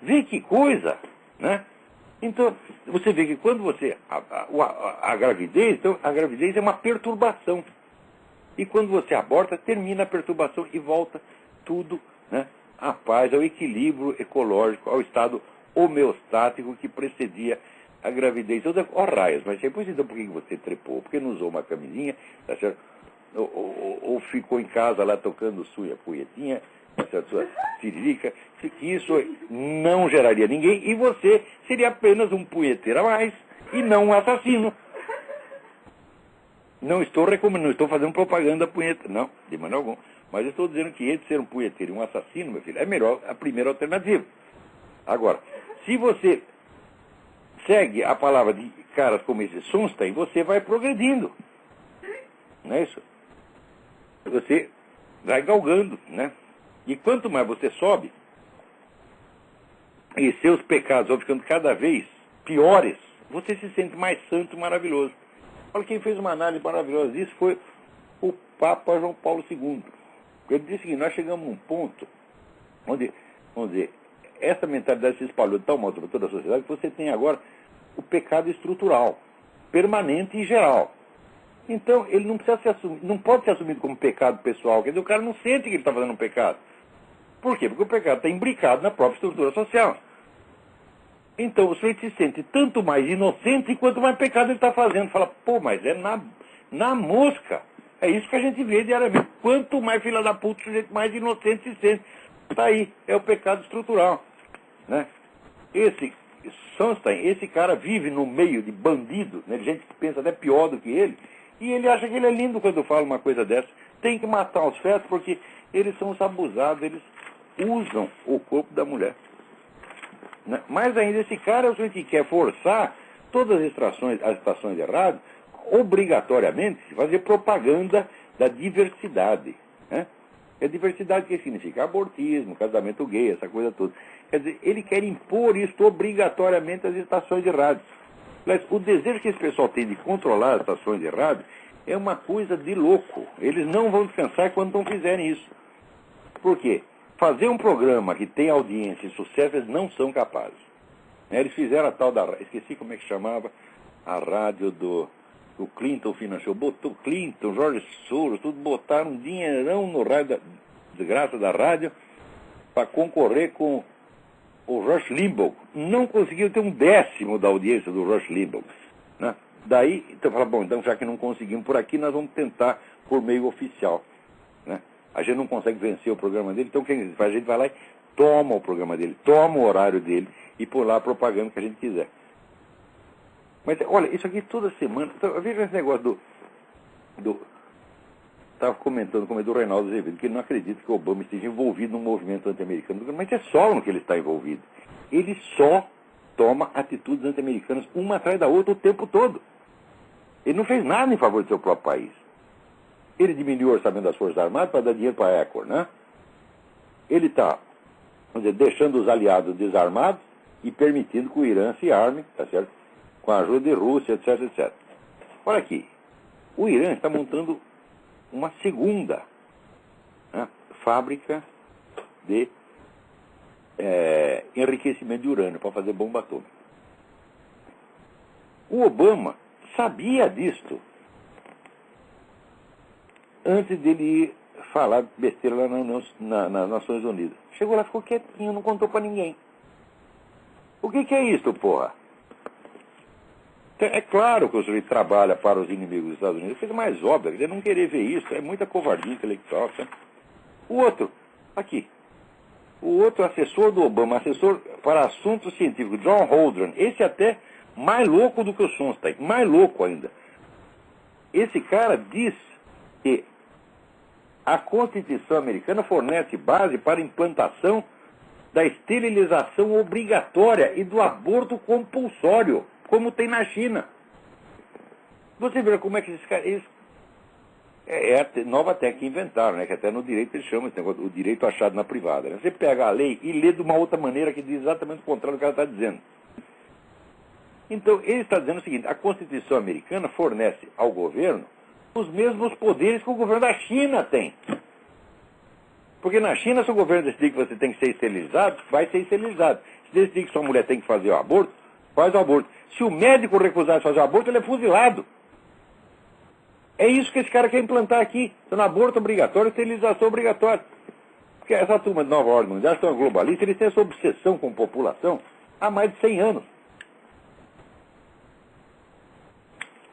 Vê que coisa, né? Então, você vê que quando você... A gravidez, então, a gravidez é uma perturbação. E quando você aborta, termina a perturbação e volta tudo, né, à paz, ao equilíbrio ecológico, ao estado homeostático que precedia a gravidez. Ó, raios, mas depois então por que você trepou? Porque não usou uma camisinha, tá certo? Ou ficou em casa lá tocando sua punhetinha, tá certo? Sua tiririca, que isso não geraria ninguém e você seria apenas um punheteiro a mais e não um assassino. Não estou recomendando, não estou fazendo propaganda punheta, não, de maneira alguma. Mas eu estou dizendo que entre ser um punheteiro e um assassino, meu filho, é melhor a primeira alternativa. Agora, se você segue a palavra de caras como esse Sunstein, você vai progredindo. Não é isso? Você vai galgando, né? E quanto mais você sobe, e seus pecados vão ficando cada vez piores, você se sente mais santo e maravilhoso. Olha, quem fez uma análise maravilhosa disso foi o Papa João Paulo II. Ele disse que nós chegamos a um ponto onde, vamos dizer, essa mentalidade se espalhou de tal modo para toda a sociedade que você tem agora o pecado estrutural, permanente e geral. Então, ele não precisa ser assumido, não pode ser assumido como pecado pessoal, quer dizer, o cara não sente que ele está fazendo um pecado. Por quê? Porque o pecado está imbricado na própria estrutura social. Então, o sujeito se sente tanto mais inocente quanto mais pecado ele está fazendo. Fala, pô, mas é na mosca. É isso que a gente vê diariamente. Quanto mais filha da puta, o sujeito mais inocente se sente. Está aí, é o pecado estrutural. Né? Esse Sunstein, esse cara vive no meio de bandido, né, de gente que pensa até pior do que ele, e ele acha que ele é lindo quando fala uma coisa dessa. Tem que matar os fetos porque eles são os abusados, eles usam o corpo da mulher. Mas ainda esse cara é o sujeito que quer forçar todas as estações de rádio, obrigatoriamente, fazer propaganda da diversidade. Né? E a diversidade que significa abortismo, casamento gay, essa coisa toda. Quer dizer, ele quer impor isso obrigatoriamente às estações de rádio. Mas o desejo que esse pessoal tem de controlar as estações de rádio é uma coisa de louco. Eles não vão descansar quando não fizerem isso. Por quê? Fazer um programa que tem audiência e sucesso, eles não são capazes. Eles fizeram a tal da... Esqueci como é que chamava a rádio do Clinton financiou. Botou Clinton, Jorge Soros, tudo botaram um dinheirão no rádio, de graça da rádio, para concorrer com o Rush Limbaugh. Não conseguiu ter 1/10 da audiência do Rush Limbaugh. Né? Daí, então fala, bom, então já que não conseguimos por aqui, nós vamos tentar por meio oficial. Né? A gente não consegue vencer o programa dele, então quem faz? A gente vai lá e toma o programa dele, toma o horário dele e põe lá a propaganda que a gente quiser. Mas, olha, isso aqui toda semana... Então, veja esse negócio estava comentando com o do Reinaldo Azevedo, que ele não acredita que o Obama esteja envolvido num movimento anti-americano. Mas é só no que ele está envolvido. Ele só toma atitudes anti-americanas uma atrás da outra o tempo todo. Ele não fez nada em favor do seu próprio país. Ele diminuiu o orçamento das Forças Armadas para dar dinheiro para a ECOR, né? Ele está, vamos dizer, deixando os aliados desarmados e permitindo que o Irã se arme, tá certo? Com a ajuda de Rússia, etc, etc. Olha aqui, o Irã está montando uma segunda, né, fábrica de enriquecimento de urânio para fazer bomba atômica. O Obama sabia disto antes dele ir falar besteira lá nas Nações Unidas. Chegou lá, ficou quietinho, não contou para ninguém. O que é isso, porra? É claro que o sujeito trabalha para os inimigos dos Estados Unidos, coisa mais óbvia, ele não querer ver isso, é muita covardia intelectual. Sabe? O outro, aqui, o outro assessor do Obama, assessor para assuntos científicos, John Holdren, esse até mais louco do que o Sunstein, mais louco ainda. Esse cara diz que a Constituição americana fornece base para a implantação da esterilização obrigatória e do aborto compulsório, como tem na China. Você vê como é que esses caras... É a nova técnica que inventaram, né? Que até no direito eles chamam esse negócio, o direito achado na privada. Né? Você pega a lei e lê de uma outra maneira que diz exatamente o contrário do que ela está dizendo. Então, ele está dizendo o seguinte, a Constituição americana fornece ao governo os mesmos poderes que o governo da China tem. Porque na China, se o governo decidir que você tem que ser esterilizado, vai ser esterilizado. Se decidir que sua mulher tem que fazer o aborto, faz o aborto. Se o médico recusar de fazer o aborto, ele é fuzilado. É isso que esse cara quer implantar aqui. Então, aborto obrigatório, esterilização obrigatória. Porque essa turma de Nova Ordem Mundial, são globalistas, eles têm essa obsessão com população há mais de 100 anos.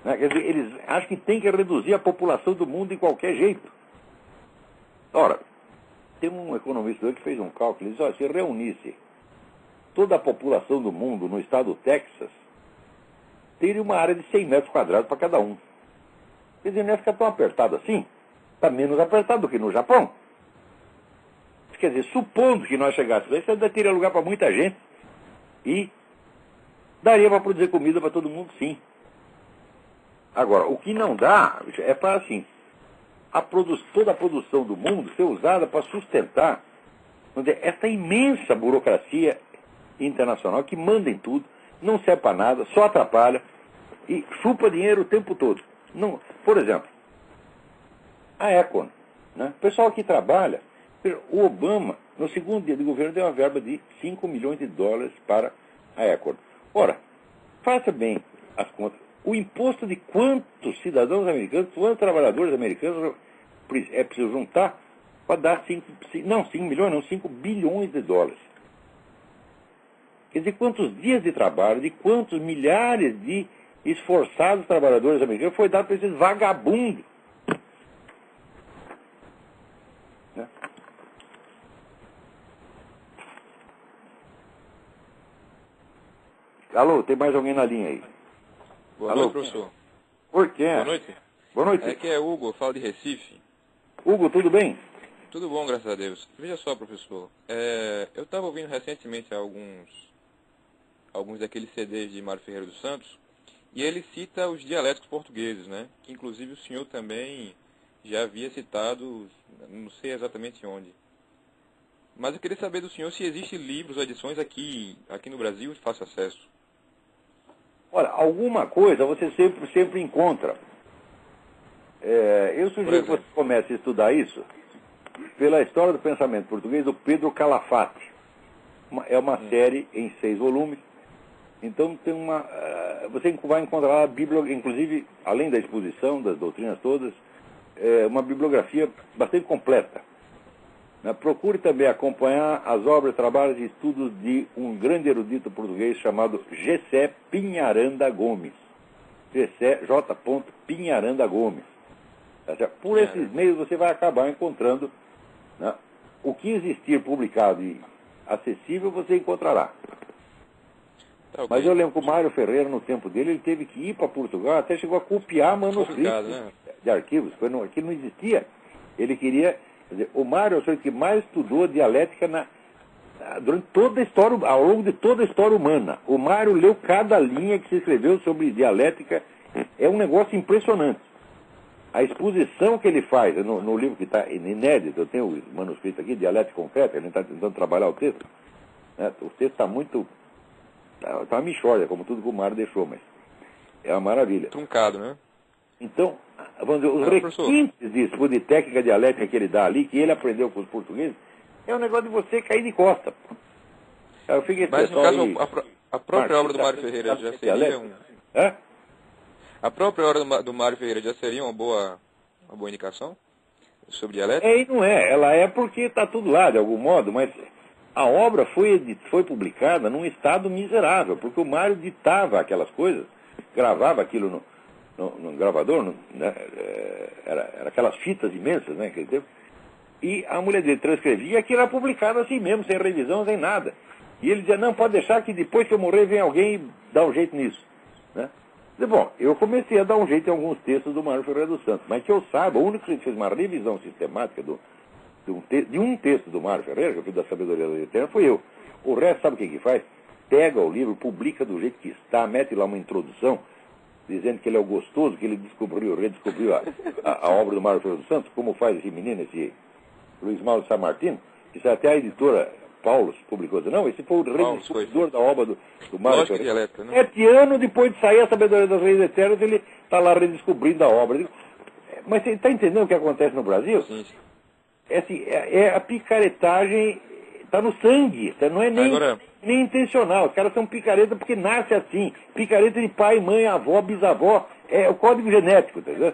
Né? Quer dizer, eles acham que tem que reduzir a população do mundo de qualquer jeito. Ora, tem um economista que fez um cálculo, ele diz, olha, se reunisse toda a população do mundo no estado do Texas, teria uma área de 100 metros quadrados para cada um. Quer dizer, não ia ficar tão apertado assim, está menos apertado do que no Japão. Quer dizer, supondo que nós chegássemos aí, você ainda teria lugar para muita gente e daria para produzir comida para todo mundo, sim. Agora, o que não dá é para, assim, toda a produção do mundo ser usada para sustentar essa imensa burocracia internacional que manda em tudo, não serve para nada, só atrapalha e chupa dinheiro o tempo todo. Não, por exemplo, a Econ, né? O pessoal que trabalha, o Obama, no segundo dia de governo, deu uma verba de 5 milhões de dólares para a Econ. Ora, faça bem as contas. O imposto de quantos cidadãos americanos, quantos trabalhadores americanos é preciso juntar para dar 5 bilhões de dólares. Quer dizer, quantos dias de trabalho, de quantos milhares de esforçados trabalhadores americanos foi dado para esses vagabundos. Né? Alô, tem mais alguém na linha aí? Boa noite, professor. Por quê? Boa noite. Boa noite. Aqui é Hugo, eu falo de Recife. Hugo, tudo bem? Tudo bom, graças a Deus. Veja só, professor, eu estava ouvindo recentemente alguns daqueles CDs de Mário Ferreira dos Santos, e ele cita os dialéticos portugueses, né? Que inclusive o senhor também já havia citado, não sei exatamente onde. Mas eu queria saber do senhor se existem livros, edições aqui no Brasil de fácil acesso. Olha, alguma coisa você sempre encontra. Eu sugiro que você comece a estudar isso pela história do pensamento português do Pedro Calafate. É uma série em 6 volumes. Então tem você vai encontrar lá a Bíblia, inclusive, além da exposição, das doutrinas todas, uma bibliografia bastante completa. Procure também acompanhar as obras, trabalhos e estudos de um grande erudito português chamado Gessé Pinharanda Gomes. Gessé J. Pinharanda Gomes. Por esses meios você vai acabar encontrando, né, o que existir publicado e acessível você encontrará. Tá, okay. Mas eu lembro que o Mário Ferreira, no tempo dele, ele teve que ir para Portugal, até chegou a copiar manuscritos, né, de arquivos, que não existia. Ele queria... Quer dizer, o Mário é o sujeito que mais estudou dialética durante toda a história, ao longo de toda a história humana. O Mário leu cada linha que se escreveu sobre dialética. É um negócio impressionante. A exposição que ele faz no livro que está inédito, eu tenho o manuscrito aqui, Dialética Concreta, ele está tentando trabalhar o texto. Né? O texto está muito... Está uma mixórdia, como tudo que o Mário deixou, mas é uma maravilha. Truncado, né? Então, vamos dizer, os requintes de técnica dialética que ele dá ali, que ele aprendeu com os portugueses, é um negócio de você cair de costa. Eu fiquei Mas, no caso, a própria obra do Mário Ferreira já seria A própria obra do Mário Ferreira já seria uma boa indicação sobre dialética? E não é. Ela é porque está tudo lá, de algum modo, mas a obra foi publicada num estado miserável, porque o Mário ditava aquelas coisas, gravava aquilo no gravador, né? Era aquelas fitas imensas, né, que ele teve, e a mulher dele transcrevia e aquilo era publicado assim mesmo, sem revisão, sem nada. E ele dizia, não, pode deixar que depois que eu morrer vem alguém e dá um jeito nisso. Né? E, bom, eu comecei a dar um jeito em alguns textos do Mário Ferreira dos Santos, mas que eu saiba, o único que fez uma revisão sistemática de um texto do Mário Ferreira, que eu fiz da Sabedoria da Eterna, fui eu. O resto, sabe o que faz? Pega o livro, publica do jeito que está, mete lá uma introdução, dizendo que ele é o gostoso, que ele redescobriu a obra do Mário Ferreira dos Santos, como faz esse menino, esse Luiz Mauro San Martino, que até a editora Paulus publicou. Não, esse foi o redescobridor da obra do Mário Ferreira. 7 anos depois de sair a Sabedoria das Leis Eternas, ele está lá redescobrindo a obra. Mas você está entendendo o que acontece no Brasil? Sim. A picaretagem está no sangue, não é nem intencional. Os caras são picareta porque nasce assim. Picareta de pai, mãe, avó, bisavó. É o código genético, entendeu?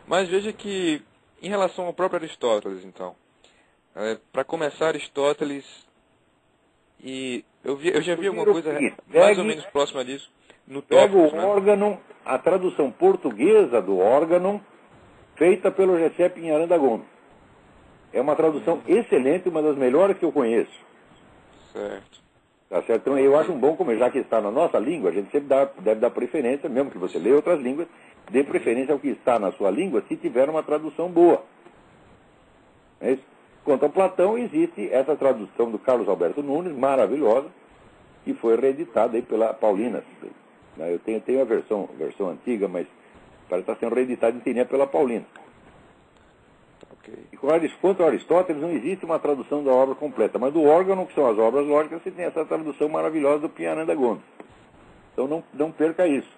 Mas veja que, em relação ao próprio Aristóteles, então, para começar, Aristóteles, e eu já vi alguma coisa mais ou menos próxima disso no Tópicos. Pega o órgão, a tradução portuguesa do órgão, feita pelo Gessé Pinharanda Gomes. É uma tradução excelente, uma das melhores que eu conheço. Certo. Tá certo? Então eu acho um bom começo, já que está na nossa língua, a gente sempre deve dar preferência, mesmo que você leia outras línguas, dê preferência ao que está na sua língua, se tiver uma tradução boa. É isso? Quanto ao Platão, existe essa tradução do Carlos Alberto Nunes, maravilhosa, que foi reeditada aí pela Paulinas. Eu tenho a versão antiga, mas parece estar sendo reeditada inteirinha pela Paulina. E quanto ao Aristóteles, não existe uma tradução da obra completa, mas do órgão, que são as obras lógicas, você tem essa tradução maravilhosa do Pinharanda Gomes. Então não perca isso.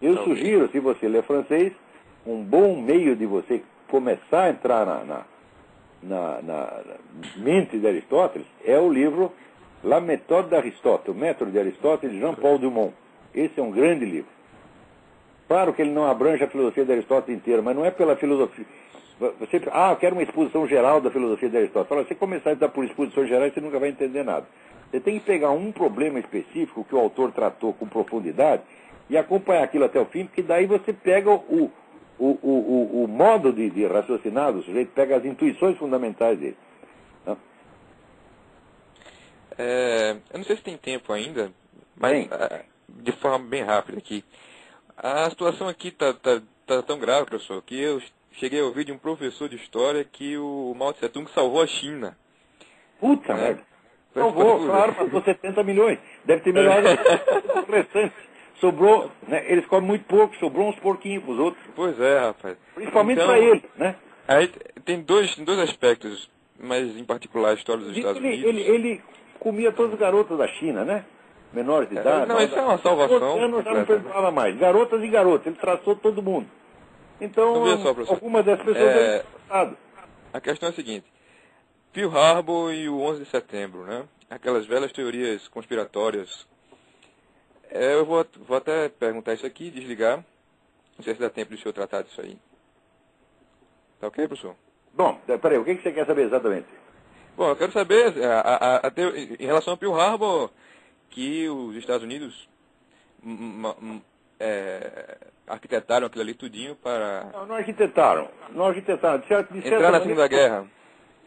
Eu sugiro, se você lê francês, um bom meio de você começar a entrar na mente de Aristóteles é o livro La Méthode d'Aristote, o Método de Aristóteles, de Jean-Paul Dumont. Esse é um grande livro. Claro que ele não abrange a filosofia de Aristóteles inteira, mas não é pela filosofia. Eu quero uma exposição geral da filosofia de Aristóteles. Se você começar a entrar por exposições gerais, você nunca vai entender nada. Você tem que pegar um problema específico que o autor tratou com profundidade e acompanhar aquilo até o fim, porque daí você pega o modo de raciocinar do sujeito, pega as intuições fundamentais dele. Né? Eu não sei se tem tempo ainda, mas de forma bem rápida aqui. A situação aqui tá tão grave, professor, que eu cheguei a ouvir de um professor de história que o Mao Tse Tung salvou a China. Puta merda. Salvou, claro, passou 70 milhões. Deve ter melhorado o restante. Sobrou, né, eles comem muito pouco, sobrou uns porquinhos para os outros. Pois é, rapaz. Principalmente para ele, né? Aí tem dois aspectos, mas em particular a história dos Estados Unidos. Ele comia todas as garotas da China, né? Menores de idade. Não, isso é uma salvação. Eu já não perguntava mais. Garotas e garotos, ele traçou todo mundo. Então, algumas dessas pessoas devem ter passado. A questão é a seguinte. Pearl Harbor e o 11 de setembro, né? Aquelas velhas teorias conspiratórias. Eu vou até perguntar isso aqui, desligar. Não sei se dá tempo de o senhor tratar disso aí. Tá ok, professor? Bom, peraí, o que você quer saber exatamente? Bom, eu quero saber, em relação a Pearl Harbor, que os Estados Unidos arquitetaram aquilo ali tudinho para... Não arquitetaram. Entrar na Segunda Guerra.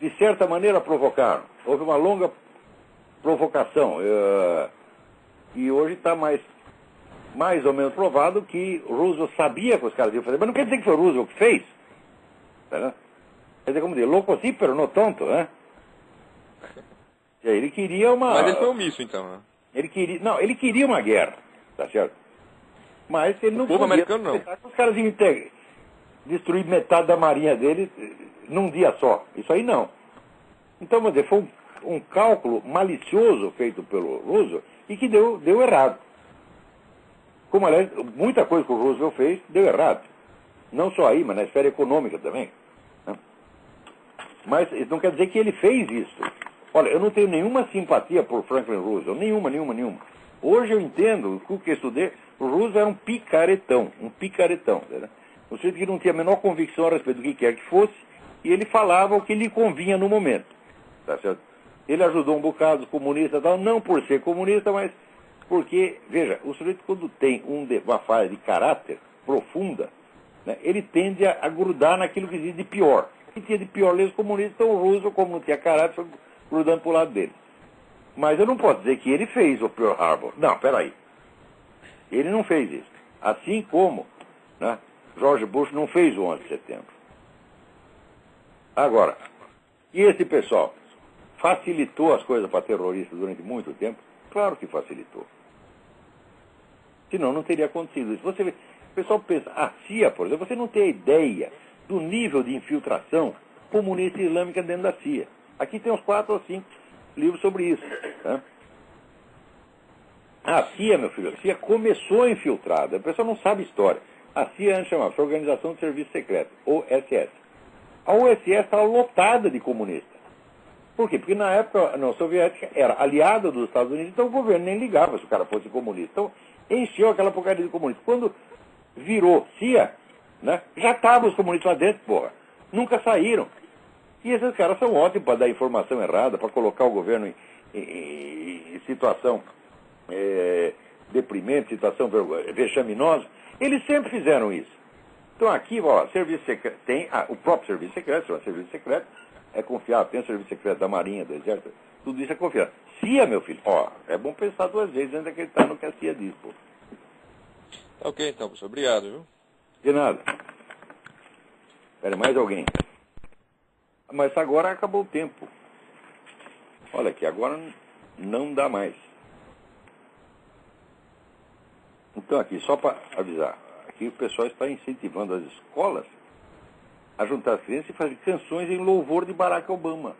De certa maneira provocaram. Houve uma longa provocação. E hoje está mais ou menos provado que o Roosevelt sabia que os caras iam fazer. Mas não quer dizer que foi o Roosevelt que fez. Tá? Quer dizer, como dizer, louco sim, pero não tonto, né? E aí ele queria uma... Mas ele foi omisso, então, né? Ele queria uma guerra, tá certo? Mas ele não podia... O povo americano não. Os caras iam destruir metade da marinha dele num dia só. Isso aí não. Então, vamos dizer, foi um cálculo malicioso feito pelo Roosevelt e que deu errado. Como, aliás, muita coisa que o Roosevelt fez deu errado. Não só aí, mas na esfera econômica também. Né? Mas isso não quer dizer que ele fez isso. Olha, eu não tenho nenhuma simpatia por Franklin Roosevelt. Nenhuma. Hoje eu entendo, o que eu estudei, o Roosevelt era um picaretão. Né? Um sujeito que não tinha a menor convicção a respeito do que quer que fosse, e ele falava o que lhe convinha no momento. Tá certo? Ele ajudou um bocado os comunistas, tal, não por ser comunista, mas porque, veja, o sujeito quando tem uma falha de caráter profunda, né, ele tende a grudar naquilo que existe de pior. O que tinha de pior ali os comunistas, então o Roosevelt, como não tinha caráter, foi grudando para o lado dele. Mas eu não posso dizer que ele fez o Pearl Harbor. Não, peraí. Ele não fez isso. Assim como, né, George Bush não fez o 11 de setembro. Agora, e esse pessoal facilitou as coisas para terroristas durante muito tempo? Claro que facilitou. Senão não teria acontecido isso. Você vê, o pessoal pensa, a CIA, por exemplo, você não tem ideia do nível de infiltração comunista e islâmica dentro da CIA. Aqui tem uns 4 ou 5 livros sobre isso. Tá? A CIA, meu filho, a CIA começou infiltrada. O pessoal não sabe história. A CIA chamava-se Organização de Serviço Secreto, OSS. A OSS estava lotada de comunistas. Por quê? Porque na época a União Soviética era aliada dos Estados Unidos, então o governo nem ligava se o cara fosse comunista. Então encheu aquela porcaria de comunista. Quando virou CIA, né, já estavam os comunistas lá dentro, porra. Nunca saíram. E esses caras são ótimos para dar informação errada, para colocar o governo em situação deprimente, situação vexaminosa. Eles sempre fizeram isso. Então aqui, ó, serviço secreto, tem o próprio serviço secreto, chama serviço secreto, é confiável, tem o serviço secreto da Marinha, do Exército, tudo isso é confiável. CIA, meu filho, ó, é bom pensar 2 vezes antes de acreditar no que a CIA diz, pô. Tá ok então, professor. Obrigado, viu? De nada. Espera, mais alguém? Mas agora acabou o tempo. Olha aqui, agora não dá mais. Então aqui, só para avisar, aqui o pessoal está incentivando as escolas a juntar as crianças e fazer canções em louvor de Barack Obama.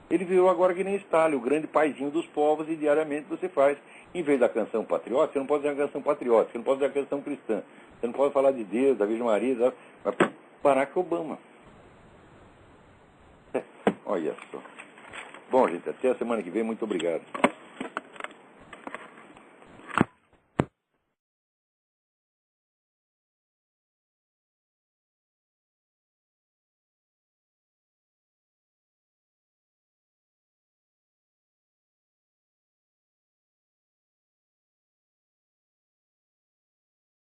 Ele virou agora que nem Stalin, o grande paizinho dos povos, e diariamente você faz. Em vez da canção patriótica, você não pode dizer uma canção patriótica, você não pode dizer uma canção cristã, você não pode falar de Deus, da Virgem Maria, mas Barack Obama. Olha só. Bom, gente, até a semana que vem, muito obrigado.